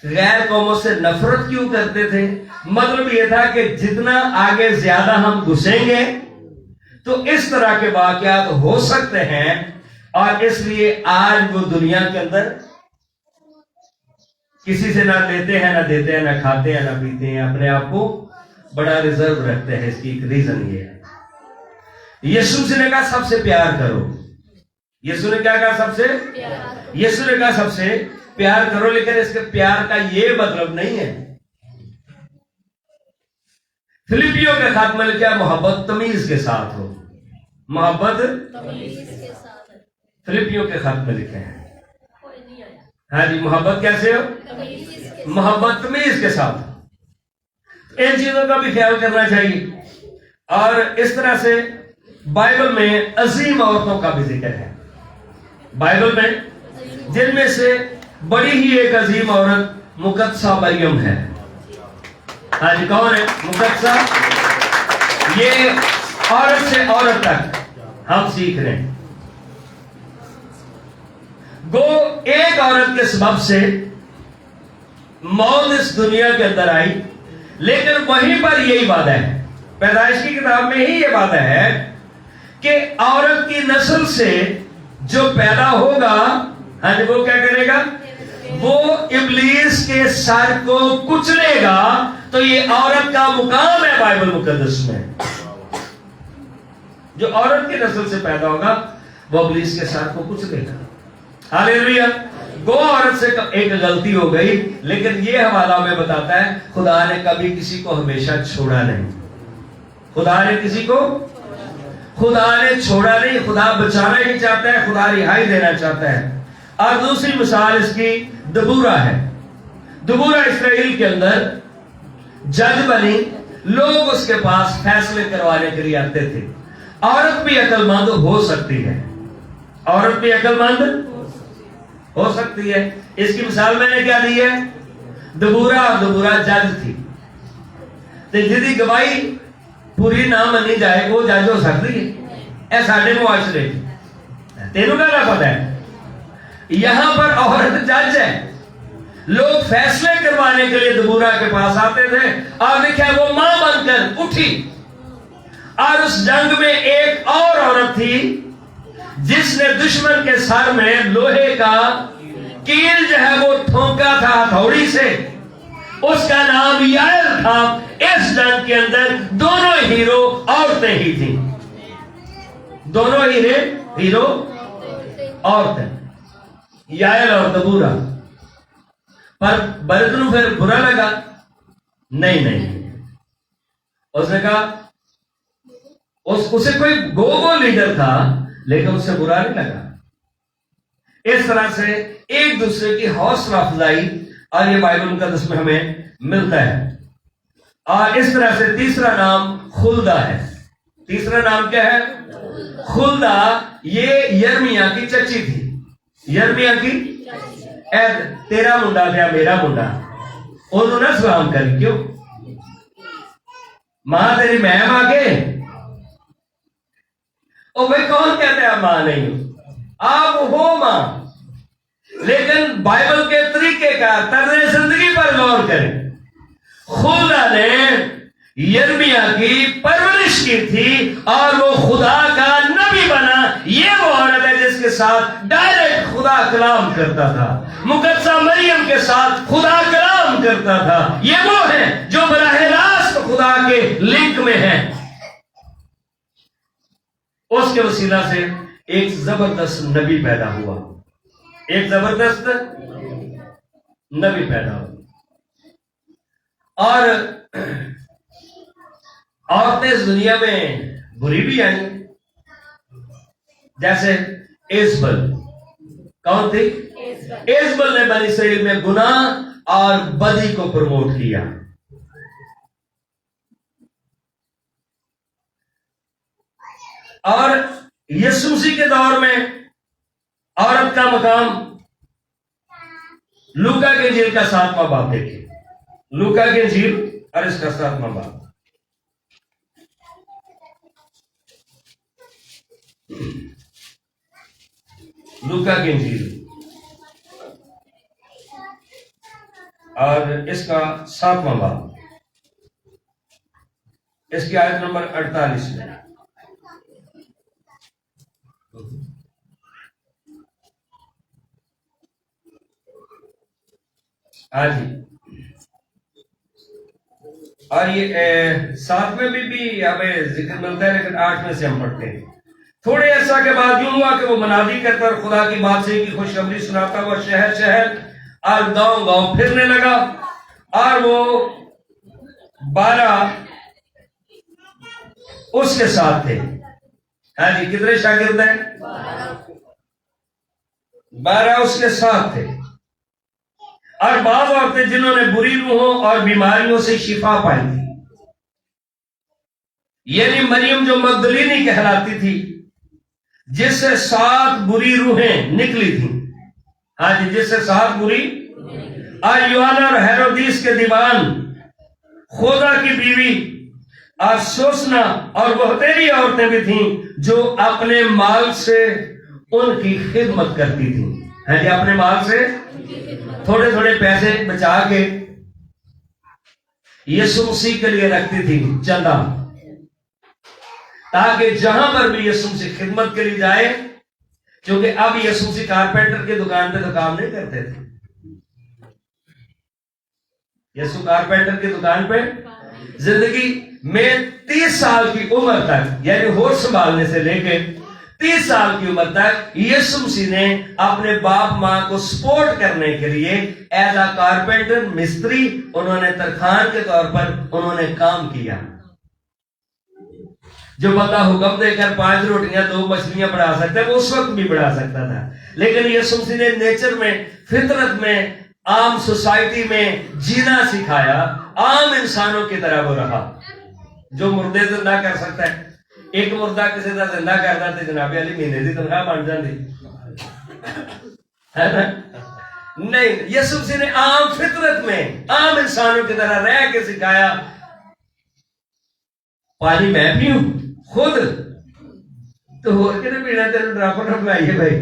غیر قوموں سے نفرت کیوں کرتے تھے، مطلب یہ تھا کہ جتنا آگے زیادہ ہم گھسیں گے تو اس طرح کے واقعات ہو سکتے ہیں، اور اس لیے آج وہ دنیا کے اندر کسی سے نہ لیتے ہیں، نہ دیتے ہیں، نہ کھاتے ہیں، نہ پیتے ہیں، اپنے آپ کو بڑا ریزرو رکھتے ہیں۔ اس کی ایک ریزن یہ ہے، یسوع نے کہا سب سے پیار کرو۔ یسوع نے کیا کہا؟ سب سے یسوع نے کہا سب سے پیار کرو، لیکن اس کے پیار کا یہ مطلب نہیں ہے۔ فلپیوں کے خط میں لکھا محبت تمیز کے ساتھ ہو، محبت فلپیوں کے خط میں لکھا ہے۔ ہاں جی، محبت کیسے ہو؟ محبت تمیز کے ساتھ۔ ان چیزوں کا بھی خیال کرنا چاہیے۔ اور اس طرح سے بائبل میں عظیم عورتوں کا بھی ذکر ہے. بائبل میں جن میں سے بڑی ہی ایک عظیم عورت مقدسہ مریم ہے. ہاں جی، کون ہے مقدسہ؟ یہ عورت سے عورت تک ہم سیکھ رہے ہیں. گو ایک عورت کے سبب سے موت اس دنیا کے اندر آئی، لیکن وہیں پر یہی وعدہ ہے، پیدائش کی کتاب میں ہی یہ وعدہ ہے کہ عورت کی نسل سے جو پیدا ہوگا، ہاں جی، وہ کیا کرے گا؟ وہ ابلیس کے سر کو کچلے گا. تو یہ عورت کا مقام ہے بائبل مقدس میں. جو عورت کی نسل سے پیدا ہوگا وہ ابلیس کے سر کو کچلے گا. ہاللیلویا. گو عورت سے ایک غلطی ہو گئی، لیکن یہ حوالہ ہمیں بتاتا ہے خدا نے کبھی کسی کو ہمیشہ چھوڑا نہیں. خدا نے کسی کو چھوڑا نہیں. خدا بچانا ہی چاہتا ہے، خدا رہائی دینا چاہتا ہے. اور دوسری مثال اس کی دبورہ ہے. دبورہ اسرائیل کے اندر جج بنی، لوگ اس کے پاس فیصلے کروانے کے لیے آتے تھے. عورت بھی عقل مند ہو سکتی ہے، عورت بھی عقل مند ہو سکتی ہے. اس کی مثال میں نے کیا دی ہے؟ دبورہ. اور دبورہ جج تھی، تو جدی گواہی پوری نہ منی جائے وہ جج ہو سکتی ہے. اے ساڈے معاشرے تینوں کا پتہ ہے، یہاں پر عورت جج ہے. لوگ فیصلے کروانے کے لیے دبورہ کے پاس آتے تھے، اور دیکھا وہ ماں بن کر اٹھی. اور اس جنگ میں ایک اور عورت تھی جس نے دشمن کے سر میں لوہے کا کیل جو ہے وہ ٹھونکا تھا ہتھوڑی سے. اس کا نام یائل تھا. اس جنگ کے اندر دونوں ہیرو عورتیں ہی تھیں. دونوں ہیرو عورتیں، یائل اور دبورہ. پر برتن پھر برا لگا؟ نہیں. اس نے کہا اسے کوئی گو لیڈر تھا، لیکن اسے برا نہیں لگا. اس طرح سے ایک دوسرے کی حوصلہ افزائی، اور یہ بائبل مقدس میں ہمیں ملتا ہے. اور اس طرح سے تیسرا نام خلدہ ہے. تیسرا نام کیا ہے؟ خلدہ. یہ یرمیا کی چچی تھی. یرمیا کی تیرا منڈا تھا میرا منڈا، انہوں نے سلام کری. کیوں؟ ماں تیری مہم آگے. او بھائی کون کہتے ہیں آپ ماں نہیں ہو؟ آپ ہو ماں. لیکن بائبل کے طریقے کا طرز زندگی پر غور کریں. خدا نے یرمیا کی پرورش کی تھی، اور وہ خدا کا نبی بنا. یہ وہ عورت ہے جس کے ساتھ ڈائریکٹ خدا کلام کرتا تھا. مقدسہ مریم کے ساتھ خدا کلام کرتا تھا. یہ وہ ہیں جو براہ راست خدا کے لنک میں ہیں. اس کے وسیلہ سے ایک زبردست نبی پیدا ہوا. ایک زبردست نبی پیدا ہوا. اور عورتیں اس دنیا میں بری بھی آئی، جیسے ایزبل. کون تھی؟ ایزبل نے بنی اسرائیل میں گناہ اور بدی کو پروموٹ کیا. اور یسوع مسیح کے دور میں عورت کا مقام، لوکا کی انجیل کا 7واں باب دیکھیں. لوکا کی انجیل اور اس کا 7واں باب. لوکا کی انجیل اور اس کا 7واں باب، اس کی آیت نمبر 48 میں. ہاں جی. اور یہ 7 میں بھی ہمیں ذکر ملتا ہے، لیکن 8 میں سے ہم پڑھتے ہیں. تھوڑے عرصہ کے بعد یوں ہوا کہ وہ منادی کر کر خدا کی بادشاہی کی خوشخبری سناتا ہوا شہر شہر اور گاؤں گاؤں پھرنے لگا. اور وہ 12 اس کے ساتھ تھے. ہاں جی، کتنے شاگرد ہیں؟ 12 اس کے ساتھ تھے. اور بعض عورتیں جنہوں نے بری روحوں اور بیماریوں سے شفا پائی تھی. یعنی مریم جو مگدلینی کہلاتی تھی، جس سے 7 بری روحیں نکلی تھیں، ہاں جی، جس سے 7 بری، اور یوحنا اور ہیرودیس کے دیوان، خودا کی بیوی، اور سوسنا اور بہتری عورتیں بھی تھیں جو اپنے مال سے ان کی خدمت کرتی تھیں، ہاں جی، اپنے مال سے تھوڑے تھوڑے پیسے بچا کے یسوع مسیح کے لیے رکھتی تھی چندہ، تاکہ جہاں پر بھی یسوع مسیح خدمت کے لیے جائے، کیونکہ اب یسوع مسیح کارپینٹر کی دکان پہ تو کام نہیں کرتے تھے، یسوع کارپینٹر کی دکان پہ زندگی میں 30 سال کی عمر تک، یعنی ہوش سنبھالنے سے لے کے 30 سال کی عمر تک یسوع مسیح نے اپنے باپ ماں کو سپورٹ کرنے کے لیے ایز اے کارپینٹر، مستری، انہوں نے ترخان کے طور پر انہوں نے کام کیا۔ جو بندہ حکم دے کر 5 روٹیاں 2 مچھلیاں بڑھا سکتا ہے، وہ اس وقت بھی بڑھا سکتا تھا، لیکن یسوع مسیح نے نیچر میں، فطرت میں، عام سوسائٹی میں جینا سکھایا، عام انسانوں کی طرح وہ رہا۔ جو مردے زندہ کر سکتا ہے، ایک مردہ کسی کا زندہ کرتا تو جناب علی مہینے کی تنخواہ بن جاتی ہے نا؟ نہیں، یسوع مسیح نے عام فطرت میں عام انسانوں کی طرح رہ کے سکھایا۔ پانی میں پیوں خود تو ہو کے نہیں پینا، تیرے ڈراپر نہ پلائیے بھائی۔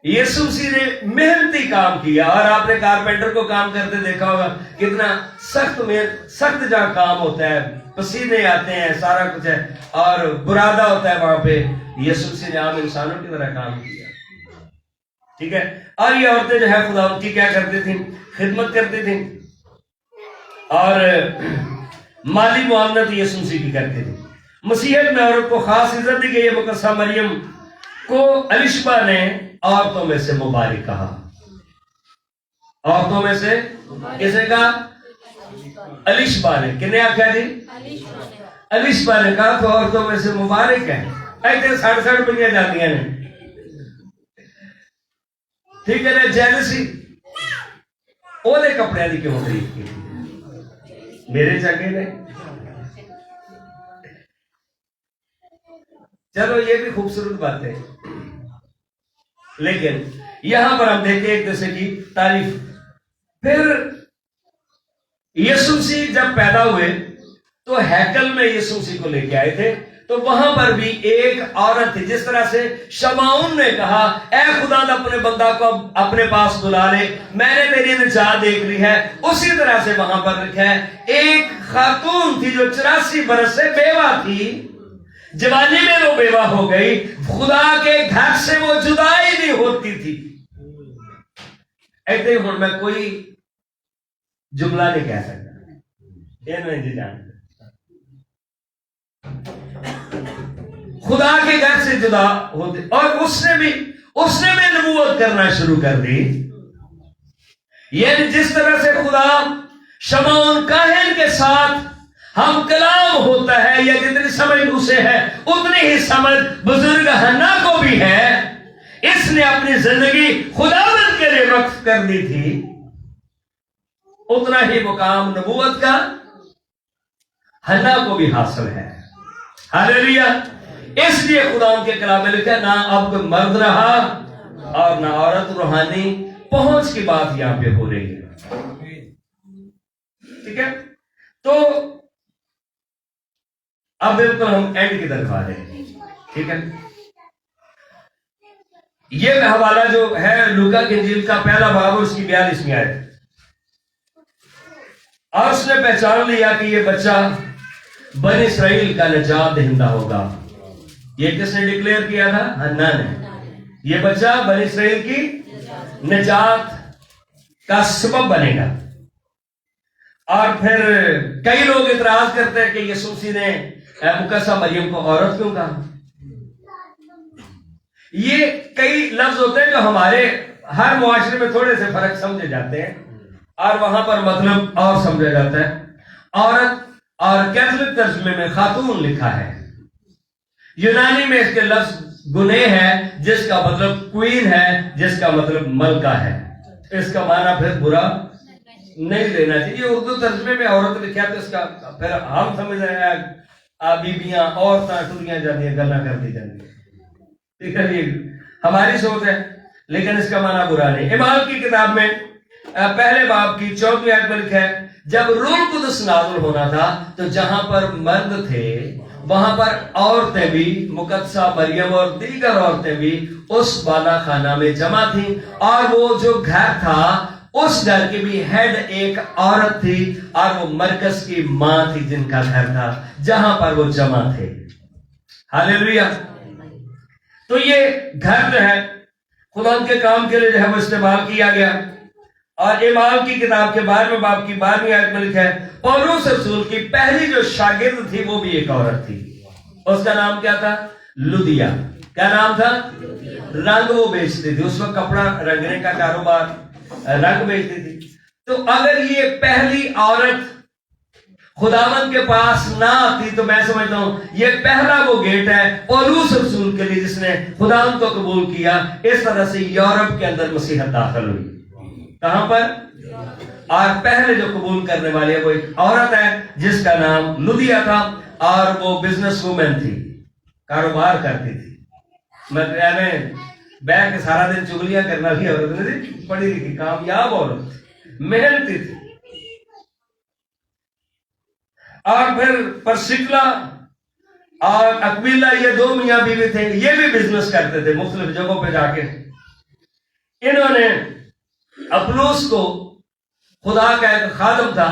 یسوع مسیح نے محنتی کام کیا، اور آپ نے کارپینٹر کو کام کرتے دیکھا ہوگا، کتنا سخت جہاں کام ہوتا ہے، پسینے آتے ہیں، سارا کچھ ہے، اور برادہ ہوتا ہے وہاں پہ۔ یسوع مسیح نے عام انسانوں کی طرح کام کیا، ٹھیک ہے۔ اور یہ عورتیں جو ہے خدا ان کی کیا کرتی تھیں؟ خدمت کرتی تھیں، اور مالی معاونت یسوع مسیح کی کرتی تھی۔ مسیحیت میں عورت کو خاص عزت دی گئی ہے۔ مقدسہ مریم کو الشبہ نے عورتوں میں سے مبارک کہا۔ عورتوں میں سے کسے کہا؟ الشبہ نے۔ کنے آخیا جی؟ الشبہ نے کہا تو عورتوں میں سے مبارک ہے۔ ایسے 60 روپیہ جاتی ہیں، ٹھیک ہے نا؟ جیلسی وہ کپڑے کی کیوں خرید کی؟ میرے چنگے نے۔ چلو یہ بھی خوبصورت بات ہے، لیکن یہاں پر ہم دیکھیں ایک دوسرے کی تعریف۔ پھر یسوع مسیح جب پیدا ہوئے تو ہیکل میں یسوع مسیح کو لے کے آئے تھے، تو وہاں پر بھی ایک عورت تھی۔ جس طرح سے شمعون نے کہا اے خدا اپنے بندہ کو اپنے پاس بلا لے، میں نے تیری نجات دیکھ لی ہے، اسی طرح سے وہاں پر لکھا ہے ایک خاتون تھی جو 84 برس سے بیوہ تھی، جوانی میں وہ بیوہ ہو گئی، خدا کے گھر سے وہ جدائی نہیں ہوتی تھی۔ ایسے ہی میں کوئی جملہ نہیں کہہ سکتا، یہ نہیں جی جانتے، خدا کے گھر سے جدا ہوتے۔ اور اس نے بھی نبوت کرنا شروع کر دی۔ یعنی جس طرح سے خدا شمعون کاہن کے ساتھ ہم کلام ہوتا ہے، یا جتنی سمجھ اسے ہے اتنی ہی سمجھ بزرگ حنا کو بھی ہے۔ اس نے اپنی زندگی خداوند کے لیے وقف کر دی تھی، اتنا ہی مقام نبوت کا حنا کو بھی حاصل ہے۔ ہاللیلویہ۔ اس لیے خدا ان کے کلام میں لکھا نہ اب کوئی مرد رہا اور نہ عورت، روحانی پہنچ کی بات یہاں پہ ہو رہی ہے، ٹھیک ہے۔ تو اب بالکل ہم اینڈ کی طرف آ رہے ہیں، ٹھیک ہے۔ یہ حوالہ جو ہے لوکا کی انجیل کا 1 باب اس کی 42ویں آیت، اور اس نے پہچان لیا کہ یہ بچہ بنی اسرائیل کا نجات دہندہ ہوگا۔ یہ کس نے ڈکلیئر کیا تھا؟ حنا نے۔ یہ بچہ بنی اسرائیل کی نجات کا سبب بنے گا۔ اور پھر کئی لوگ اعتراض کرتے ہیں کہ یسوع مسیح نے مقدسہ مریم کو عورت کیوں کہا؟ یہ کئی لفظ ہوتے ہیں جو ہمارے ہر معاشرے میں تھوڑے سے فرق سمجھے جاتے ہیں، اور وہاں پر مطلب اور سمجھا جاتا ہے۔ عورت اور کیتھولک ترجمے میں خاتون لکھا ہے، یونانی میں اس کے لفظ گنے ہے، جس کا مطلب کوئین ہے، جس کا مطلب ملکہ ہے۔ اس کا معنی پھر برا نہیں لینا چاہیے. یہ اردو ترجمے میں عورت لکھا تو اس کا پھر ہم سمجھ رہے ہیں بیبیاں عورتیں ٹریاں جاتی ہیں گلا کرتی جاتی ہیں. ٹھیک ہے, یہ ہماری سوچ ہے لیکن اس کا معنی برا نہیں. اعمال کی کتاب میں پہلے باب کی 14ویں آیت میں لکھا ہے جب روح القدس نازل ہونا تھا تو جہاں پر مرد تھے وہاں پر عورتیں بھی, مقدسہ مریم اور دیگر عورتیں بھی اس بالا خانہ میں جمع تھیں, اور وہ جو گھر تھا اس گھر کی بھی ہیڈ ایک عورت تھی اور وہ مرکز کی ماں تھی جن کا گھر تھا جہاں پر وہ جمع تھے. ہاللیلویا. تو یہ گھر جو ہے خدا کے کام کے لیے جو ہے وہ استعمال کیا گیا. اور اعمال کی کتاب کے 12ویں باب کی 12ویں آیت میں لکھا ہے پولس رسول کی پہلی جو شاگرد تھی وہ بھی ایک عورت تھی. اس کا نام کیا تھا؟ لودیا. کیا نام تھا؟ رنگ وہ بیچتی تھی, اس وقت کپڑا رنگنے کا کاروبار, رنگ بیچتی تھی. تو اگر یہ پہلی عورت خداوند کے پاس نہ آتی تو میں سمجھتا ہوں یہ پہلا وہ گیٹ ہے پولس رسول کے لیے جس نے خداوند کو قبول کیا. اس طرح سے یورپ کے اندر مسیحیت داخل ہوئی. کہاں پر؟ اور پہلے جو قبول کرنے والے وہ ایک عورت ہے جس کا نام لودیا تھا, اور وہ بزنس وومن تھی, کاروبار کرتی تھی. میں بیٹھ کے سارا دن چگلیاں کرنا بھی عورت نہیں تھی, پڑھی لکھی کامیاب عورت, محنتی تھی. اور پھر پرسکلا اور اکویلا یہ دو میاں بیوی تھے, یہ بھی بزنس کرتے تھے مختلف جگہوں پہ جا کے. انہوں نے اپلوس کو, خدا کا ایک خادم تھا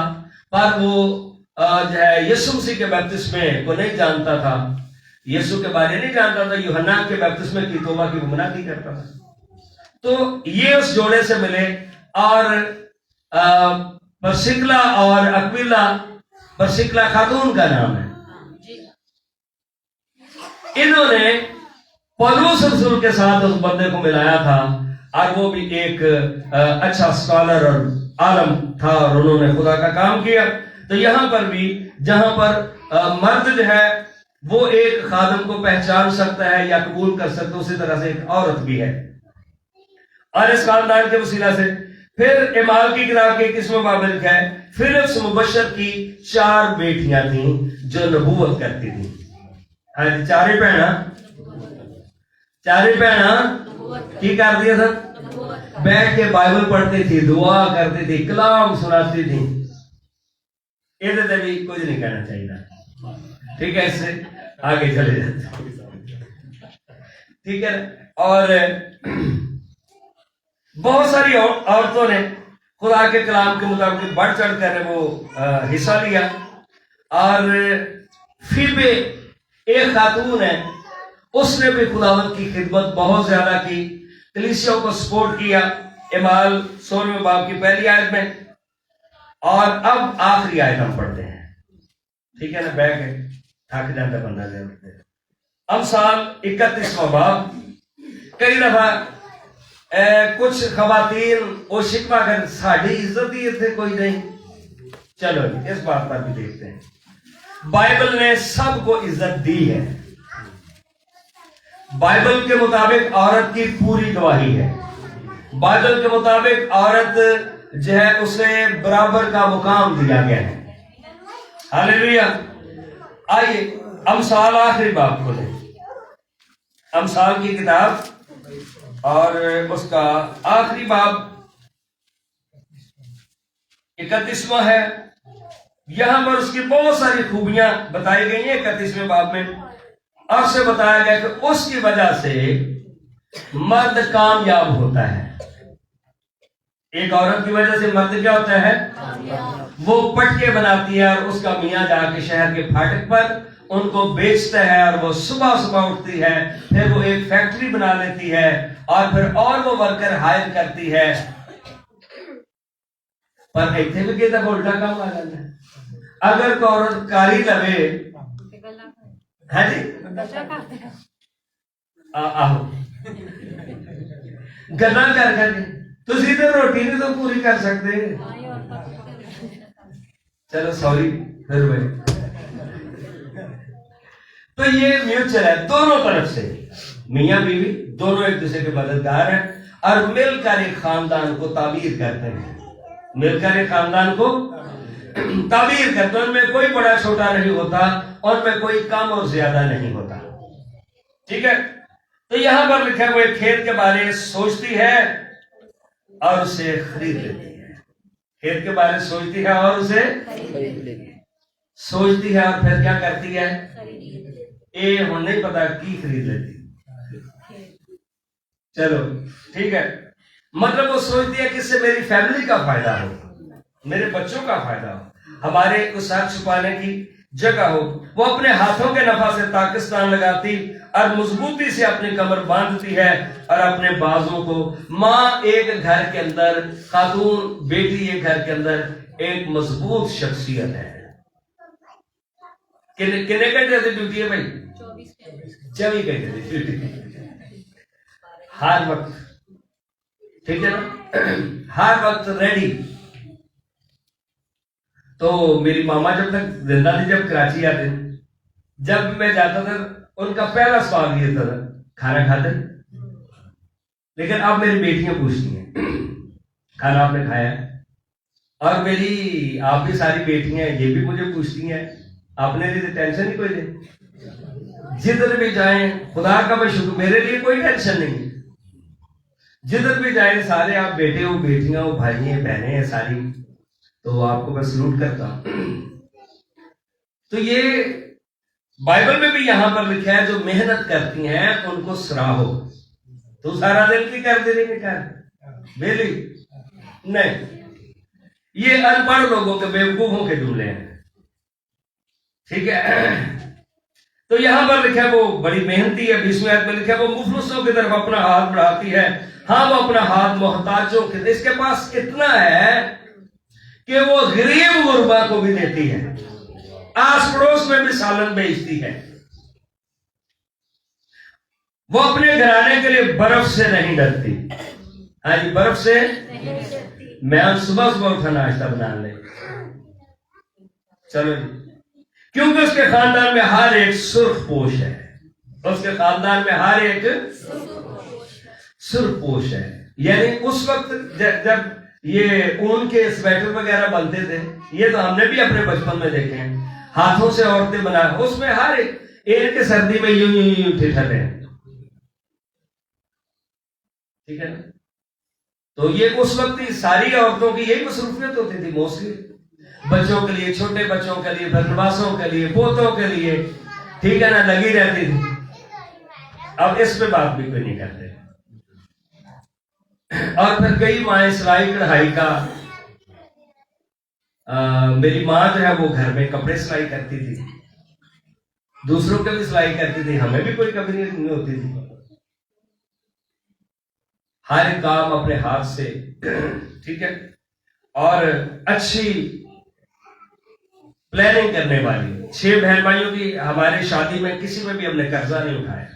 پر وہ جو ہے یسوع مسیح کے بپتسمے کو نہیں جانتا تھا, یسوع کے بارے نہیں جانتا تھا, یوحنا کے بپتسمے کی توبہ کی منادی کرتا تھا. تو یہ اس جوڑے سے ملے, اور پرسکلا اور اکویلا, پرسکلا خاتون کا نام ہے, انہوں نے پولس رسول کے ساتھ اس بندے کو ملایا تھا, اور وہ بھی ایک اچھا اسکالر اور عالم تھا, اور انہوں نے خدا کا کام کیا. تو یہاں پر بھی جہاں پر مرد جو ہے وہ ایک خادم کو پہچان سکتا ہے یا قبول کر سکتا ہے, اسی طرح سے ایک عورت بھی ہے. اور اس خاندان کے وسیلہ سے پھر اعمال کی کتاب کے 21ویں باب میں لکھا ہے فلپس مبشر کی 4 بیٹیاں تھیں جو نبوت کرتی تھیں. ہاں جی, چارے بہنا کی کر دیا تھا, بیٹھ کے بائبل پڑھتی تھی, دعا کرتی تھی, کلام سناتی تھی. یہ بھی کچھ نہیں کہنا چاہیے. ٹھیک ہے, اس سے آگے چلے جاتے. ٹھیک ہے. اور بہت ساری عورتوں نے خدا کے کلام کے مطابق بڑھ چڑھ کر وہ حصہ لیا. اور فیبے ایک خاتون ہے, اس نے بھی خداوند کی خدمت بہت زیادہ کی, کلیسیوں کو سپورٹ کیا. اعمال 16ویں باب کی پہلی آیت میں. اور اب آخری آیت ہم پڑھتے ہیں. ٹھیک ہے نا, بیٹھ کے تھک جاتا بندہ لے اٹھتے. امثال 31واں باب. کئی دفعہ کچھ خواتین وہ شکوہ کر ساڑھی عزت ہی تھے کوئی نہیں. چلو اس بات پر بھی دیکھتے ہیں. بائبل نے سب کو عزت دی ہے. بائبل کے مطابق عورت کی پوری گواہی ہے. بائبل کے مطابق عورت جو ہے اسے برابر کا مقام دیا گیا ہے. ہاللیلویا. آئیے امثال آخری باب کھولیں, امثال کی کتاب اور اس کا آخری باب 31واں ہے. یہاں پر اس کی بہت ساری خوبیاں بتائی گئی ہیں. 31ویں باب میں اب سے بتایا گیا کہ اس کی وجہ سے مرد کامیاب ہوتا ہے. ایک عورت کی وجہ سے مرد کیا ہوتا ہے؟ وہ پٹکے بناتی ہے, اور اس کا میاں جا کے شہر کے پھاٹک پر ان کو بیچتا ہے, اور وہ صبح صبح اٹھتی ہے, پھر وہ ایک فیکٹری بنا لیتی ہے, اور پھر اور وہ ورکر ہائر کرتی ہے. پر ایتھے بھی کہتا ہے الٹا کام آ جاتا ہے. اگر کوئی عورت کاری لوے ہے جی آہو گلا کر کے تسی تو روٹی نہیں تو پوری کر سکتے. چلو سوری پھر بھائی. تو یہ میوچل ہے دونوں طرف سے, میاں بیوی دونوں ایک دوسرے کے مددگار ہیں, اور مل کر ایک خاندان کو تعمیر کرتے ہیں. مل کر ایک خاندان کو تعبیر کرتے ہیں. ان میں کوئی بڑا چھوٹا نہیں ہوتا اور میں کوئی کم اور زیادہ نہیں ہوتا. ٹھیک ہے. تو یہاں پر لکھا ہے وہ ایک کھیت کے بارے سوچتی ہے اور اسے خرید لیتی ہے. کھیت کے بارے سوچتی ہے اور اسے سوچتی ہے اور پھر کیا کرتی ہے؟ ہم نہیں پتا کی خرید لیتی. چلو ٹھیک ہے. مطلب وہ سوچتی ہے کہ اس سے میری فیملی کا فائدہ ہو, میرے بچوں کا فائدہ ہو, ہمارے کو ساتھ چھپانے کی جگہ ہو. وہ اپنے ہاتھوں کے نفع سے پاکستان لگاتی اور مضبوطی سے اپنی کمر باندھتی ہے اور اپنے بازوں کو. ماں ایک گھر کے اندر, خاتون بیٹی ایک گھر کے اندر ایک مضبوط شخصیت ہے. کتنے گھنٹے سے ڈیوٹی ہے بھائی؟ 24 گھنٹے کی ڈیوٹی ہر وقت. ٹھیک ہے نا, ہر وقت ریڈی. تو میری ماما جب تک زندہ تھی, جب کراچی آتے, جب میں جاتا تھا ان کا پہلا سوال یہ تھا کھانا کھاتے. لیکن اب میری بیٹیاں پوچھتی ہیں کھانا آپ نے کھایا ہے. اور میری آپ بھی ساری بیٹیاں یہ بھی مجھے پوچھتی ہیں, آپ نے لیے ٹینشن ہی کوئی نہیں. جدھر بھی جائیں خدا کا میں شکر, میرے لیے کوئی ٹینشن نہیں. جدھر بھی جائیں سارے آپ بیٹے ہو, بیٹیاں ہو, بھائی ہیں, بہنیں ہیں ساری, تو آپ کو میں سلوٹ کرتا ہوں. تو یہ بائبل میں بھی یہاں پر لکھا ہے جو محنت کرتی ہیں ان کو سراہو. تو سارا دن کی کرتے رہے کر بیلی نہیں, یہ ان پڑھ لوگوں کے بیوقوفوں کے جملے ہیں. ٹھیک ہے. تو یہاں پر لکھا ہے وہ بڑی محنتی ہے. 20ویں آیت میں لکھا ہے وہ مفلسوں کی طرف اپنا ہاتھ بڑھاتی ہے. ہاں وہ اپنا ہاتھ محتاجوں کے, اس کے پاس اتنا ہے کہ وہ غریب غربا کو بھی دیتی ہے, آس پڑوس میں بھی سالن بیچتی ہے. وہ اپنے گھرانے کے لیے برف سے نہیں ڈرتی. ہاں جی, برف سے میں صبح اٹھا ناشتہ بنا لے. چلو جی, کیونکہ اس کے خاندان میں ہر ایک سرخ پوش ہے. اس کے خاندان میں ہر ایک سرخ پوش ہے. یعنی اس وقت جب یہ اون کے سویٹر وغیرہ بنتے تھے, یہ تو ہم نے بھی اپنے بچپن میں دیکھے ہیں, ہاتھوں سے عورتیں بنا, اس میں ہر ایک کے سردی میں یوں ٹھٹھرے ہیں. ٹھیک ہے نا. تو یہ اس وقت ساری عورتوں کی یہی مصروفیت ہوتی تھی موسٹلی, بچوں کے لیے, چھوٹے بچوں کے لیے, بنواسوں کے لیے, پوتوں کے لیے. ٹھیک ہے نا, لگی رہتی تھی. اب اس پہ بات بھی کوئی نہیں کرتے. اور پھر کئی مائیں سلائی کڑھائی کا, میری ماں جو ہے وہ گھر میں کپڑے سلائی کرتی تھی, دوسروں کے بھی سلائی کرتی تھی, ہمیں بھی کوئی کمی نہیں ہوتی تھی. ہر ایک کام اپنے ہاتھ سے. ٹھیک ہے. اور اچھی پلاننگ کرنے والی. 6 بہن بھائیوں کی ہماری شادی میں کسی میں بھی ہم نے قرضہ نہیں اٹھایا.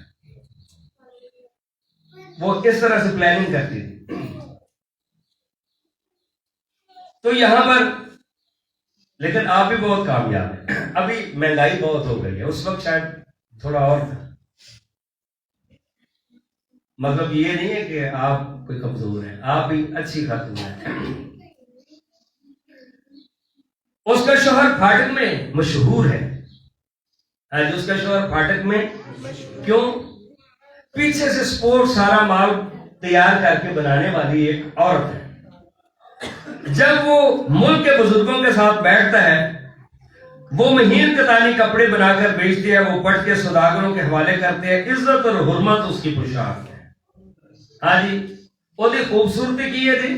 وہ کس طرح سے پلاننگ کرتی تھی. تو یہاں پر لیکن آپ بھی بہت کامیاب ہیں. ابھی مہنگائی بہت ہو گئی ہے, اس وقت شاید تھوڑا اور تھا. مطلب یہ نہیں ہے کہ آپ کوئی کمزور ہیں, آپ بھی اچھی خاتون ہیں. اس کا شوہر پھاٹک میں مشہور ہے. اس کا شوہر پھاٹک میں کیوں؟ پیچھے سے سپورٹ سارا مال تیار کر کے بنانے والی ایک عورت ہے. جب وہ ملک کے بزرگوں کے ساتھ بیٹھتا ہے, وہ مہین کتانی کپڑے بنا کر بیچتے ہیں, وہ پٹ کے سوداگروں کے حوالے کرتے ہیں. عزت اور حرمت اس کی پوشاک ہے. ہاں جی, وہ دی خوبصورتی کی ہے جی,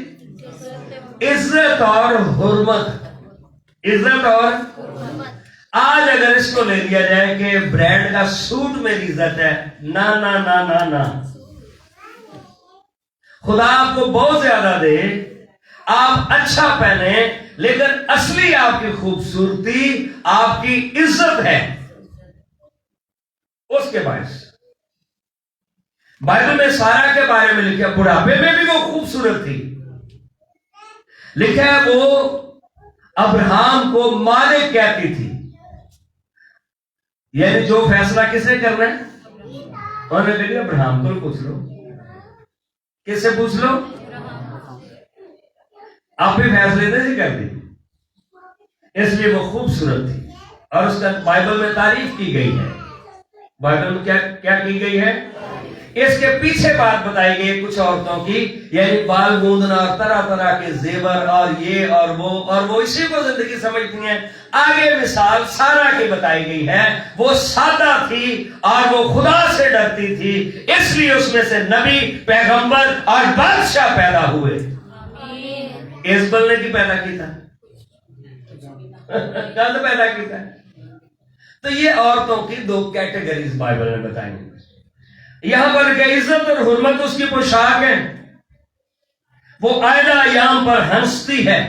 عزت اور حرمت. عزت اور آج اگر اس کو لے لیا جائے کہ برانڈ کا سوٹ میری عزت ہے, نا نا نا نا نا. خدا آپ کو بہت زیادہ دے, آپ اچھا پہنے, لیکن اصلی آپ کی خوبصورتی آپ کی عزت ہے. اس کے باعث بائبل میں سارا کے بارے میں لکھا, بڑھاپے میں بھی وہ خوبصورت تھی. لکھا ہے وہ ابراہم کو مالک کہتی تھی. یعنی جو فیصلہ کس نے کرنا ہے, انہوں نے کہا ابراہم کو پوچھ لو. کس سے پوچھ لو؟ آپ بھی فیصلے نہیں کر دی، اس لیے وہ خوبصورت تھی اور اس کا بائبل میں تعریف کی گئی ہے. بائبل میں کیا کی گئی ہے؟ اس کے پیچھے بات بتائی گئی کچھ عورتوں کی، یعنی بال گوندنا اور طرح طرح کے زیور اور یہ اور وہ اسی کو زندگی سمجھتی ہیں. آگے مثال سارا کی بتائی گئی ہے. وہ سادہ تھی اور وہ خدا سے ڈرتی تھی، اس لیے اس میں سے نبی، پیغمبر اور بادشاہ پیدا ہوئے. ایزبل نے کی پیدا کی تھا؟ کل پیدا کی تھا. تو یہ عورتوں کی دو کیٹیگریز بائبل نے بتائی. یہاں پر کہ عزت اور حرمت اس کی پوشاک ہے، وہ آئلہ ایام پر ہنستی ہے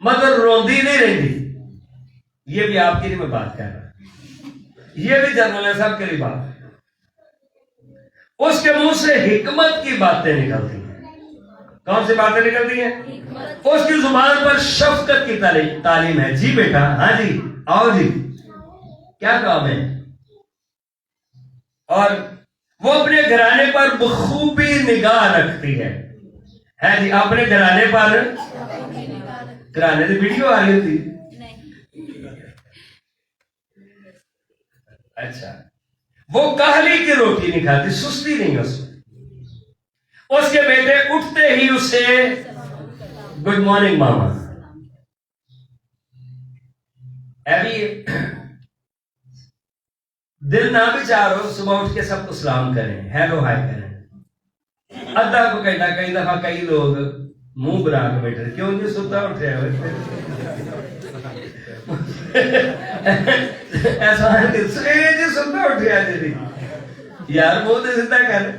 مگر روندی نہیں رہتی. یہ بھی آپ کے لیے میں بات کر رہا ہوں، یہ بھی جنرل صاحب کے لیے بات ہے. اس کے منہ سے حکمت کی باتیں نکلتی ہیں. کون سی باتیں نکلتی ہیں؟ اس کی زبان پر شفقت کی تعلیم ہے. جی بیٹا، ہاں جی، آؤ جی، کیا کام ہے؟ اور وہ اپنے گھرانے پر بخوبی نگاہ رکھتی ہے. جی، اپنے گھرانے پر، گھرانے کی ویڈیو آ رہی ہوتی. اچھا، وہ کاہلی کی روٹی نہیں کھاتی، سستی نہیں اس میں. اس کے بیٹے اٹھتے ہی اسے گڈ مارننگ ماما. ابھی دل نہ بھی چاہ رہو، صبح اٹھ کے سب کو سلام کریں، ہیلو ہائی کریں. ادھا کو کہنا، کئی دفعہ کئی لوگ منہ بنا کے بیٹھے، کیوں نہیں ستا اٹھے ہوئے ایسا جی ستا اٹھے جی یار، وہ تو سیدھا کر.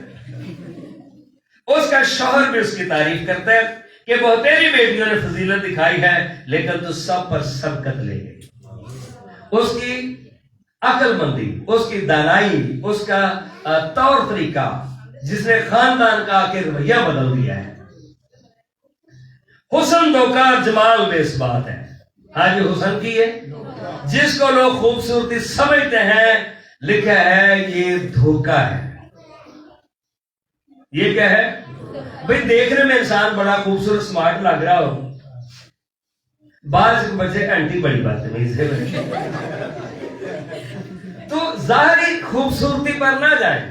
اس کا شوہر بھی اس کی تعریف کرتا ہے کہ بہتری بیٹیوں نے فضیلت دکھائی ہے لیکن تو سب پر سبقت لے گئی. اس کی عقل مندی، اس کی دانائی، اس کا طور طریقہ، جس نے خاندان کا آخر رویہ بدل دیا ہے. حسن دھوکہ جمال بے اثبات ہے. ہاں جی، حسن کی ہے جس کو لوگ خوبصورتی سمجھتے ہیں، لکھا ہے یہ دھوکہ ہے. یہ کیا ہے بھئی؟ دیکھنے میں انسان بڑا خوبصورت سمارٹ لگ رہا ہو، بعض بچے انٹی بڑی بات ہے تو ظاہری خوبصورتی پر نہ جائیں،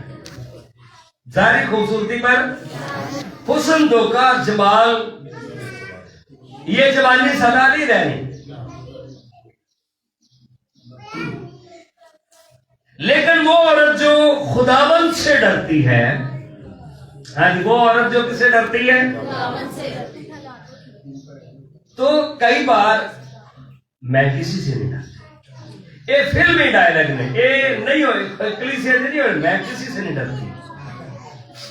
ظاہری خوبصورتی پر. حسن دھوکہ جمال، یہ جوانی سدا نہیں رہنی. لیکن وہ عورت جو خداوند سے ڈرتی ہے، ہاں جی، وہ عورت جو کس سے ڈرتی ہے؟ تو کئی بار میں کسی سے نہیں ڈرتی، یہ فلمی ڈائلاگ میں یہ نہیں ہو، کلیسیا سے نہیں ہو، میں کسی سے نہیں ڈرتی.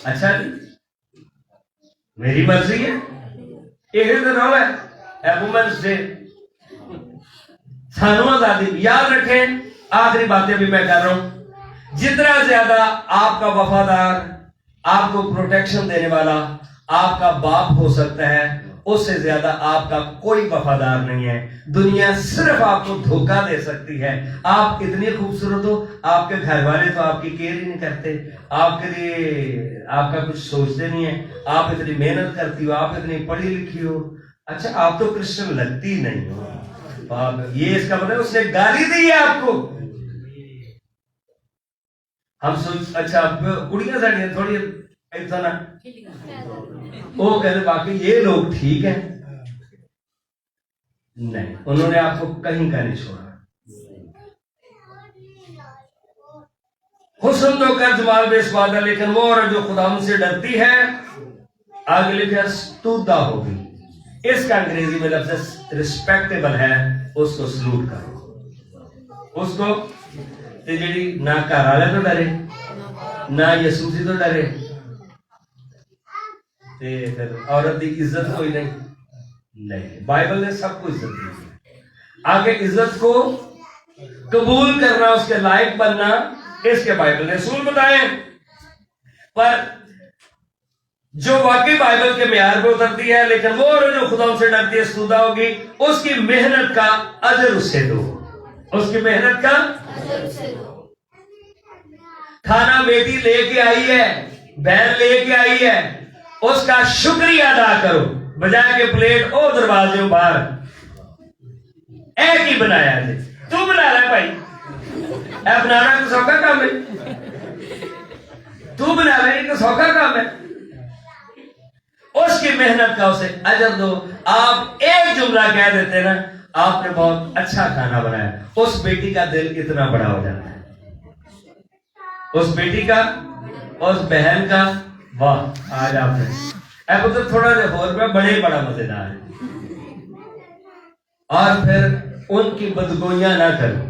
اچھا جی، میری مرضی ہے. یہ رول ہے وومنس ڈے. سانو آزادی. یاد رکھیں، آخری باتیں بھی میں کر رہا ہوں، جتنا زیادہ آپ کا وفادار، آپ کو پروٹیکشن دینے والا آپ کا باپ ہو سکتا ہے، اس سے زیادہ آپ کا کوئی وفادار نہیں ہے. دنیا صرف آپ کو دھوکہ دے سکتی ہے. آپ اتنی خوبصورت ہو، آپ کے گھر والے تو آپ کی کیئر ہی نہیں کرتے، آپ کے لیے آپ کا کچھ سوچتے نہیں ہے. آپ اتنی محنت کرتی ہو، آپ اتنی پڑھی لکھی ہو، اچھا آپ تو کرسچن لگتی ہی نہیں ہو. یہ اس کا مطلب اس نے گالی دی ہے آپ کو. ہم سوچ اچھا کڑیاں ساڑیاں تھوڑی ایسا نا وہ کہتے باقی یہ لوگ ٹھیک ہیں. نہیں، انہوں نے آپ کو کہیں کا نہیں چھوڑا. حسن دھوکہ جمال بے اثبات ہے، لیکن وہ عورت جو خدا سے ڈرتی ہے، آگے لکھا استودہ ہوگی. اس کا انگریزی میں لفظ ریسپیکٹیبل ہے، اس کو سلوٹ کرو. اس کو جیڑی نہ گھر والے تو ڈرے، نہ یسوسی تو ڈرے، پھر عورت کی عزت کوئی نہیں. بائبل نے سب کو عزت دی. آگے عزت کو قبول کرنا، اس کے لائق بننا، اس کے بائبل نے اصول بتائے. پر جو واقعی بائبل کے معیار پہ اترتی ہے، لیکن وہ جو خدا سے ڈرتی ہے استودہ ہوگی. اس کی محنت کا اجر اسے دو، اس کی محنت کا کھانا بیٹی لے کے آئی ہے، بہن لے کے آئی ہے، اس کا شکریہ ادا کرو. بجائے کہ پلیٹ او دروازے باہر ایک ہی بنایا جی تو بنا رہا ہے بھائی اے بنانا تو سوکھا کام ہے تو بنا رہا ہے یہ تو سوکھا کام ہے اس کی محنت کا اسے اجر دو آپ ایک جملہ کہہ دیتے نا آپ نے بہت اچھا کھانا بنایا اس بیٹی کا دل اتنا بڑا ہو جاتا ہے اس بیٹی کا اس بہن کا واہ آج آپ نے اے پتر تھوڑا دے اور میں بڑے بڑا مزیدار ہے اور پھر ان کی بدگوئیاں نہ کرو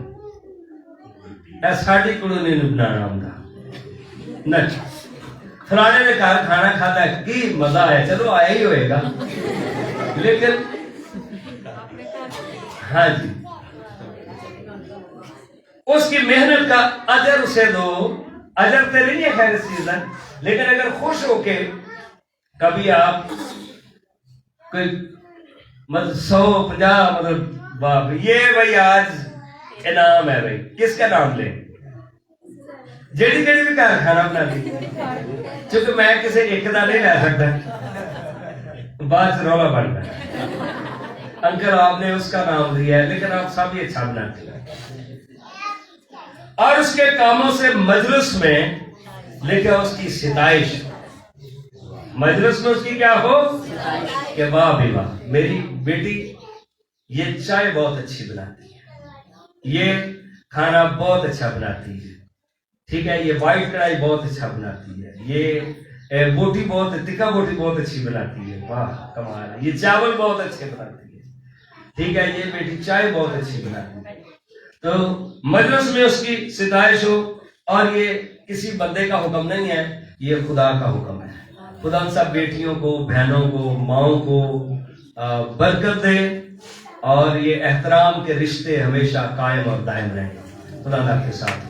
اے ساڑی کڑو نہیں بنانا ہوں گا نہ فلانے نے کہا کھانا کھاتا ہے کی مزہ ہے چلو آیا ہی ہوئے گا لیکن ہاں جی اس کی محنت کا اجر اسے دو اجر تیرے نہیں ہے خیر اس چیز ہے لیکن اگر خوش ہو کے کبھی آپ کوئی مطلب 150 مطلب باپ یہ بھائی آج انعام ہے بھائی کس کا نام لے جیڑی جیڑی بھی کار کھانا بنا دی چونکہ میں کسی ایک دا نہیں لے سکتا بعد سے رولا بنتا ہے انکل آپ نے اس کا نام دیا ہے لیکن آپ سب یہ اچھا بناتے ہیں اور اس کے کاموں سے مجلس میں لکھا اس کی ستائش مجلس میں اس کی کیا ہو کہ واہ بھی واہ میری بیٹی یہ چائے بہت اچھی بناتی ہے یہ کھانا بہت اچھا بناتی ہے ٹھیک ہے یہ وائٹ کڑھائی بہت اچھا بناتی ہے یہ بوٹی بہت تکا بوٹی بہت اچھی بناتی ہے واہ کمال ہے یہ چاول بہت اچھے بناتی ہے ٹھیک ہے یہ بیٹی چائے بہت اچھی بناتی ہے تو مجلس میں اس کی ستائش ہو اور یہ کسی بندے کا حکم نہیں ہے یہ خدا کا حکم ہے خدا ان سب بیٹیوں کو بہنوں کو ماؤں کو برکت دے اور یہ احترام کے رشتے ہمیشہ قائم اور دائم رہیں خدا اللہ کے ساتھ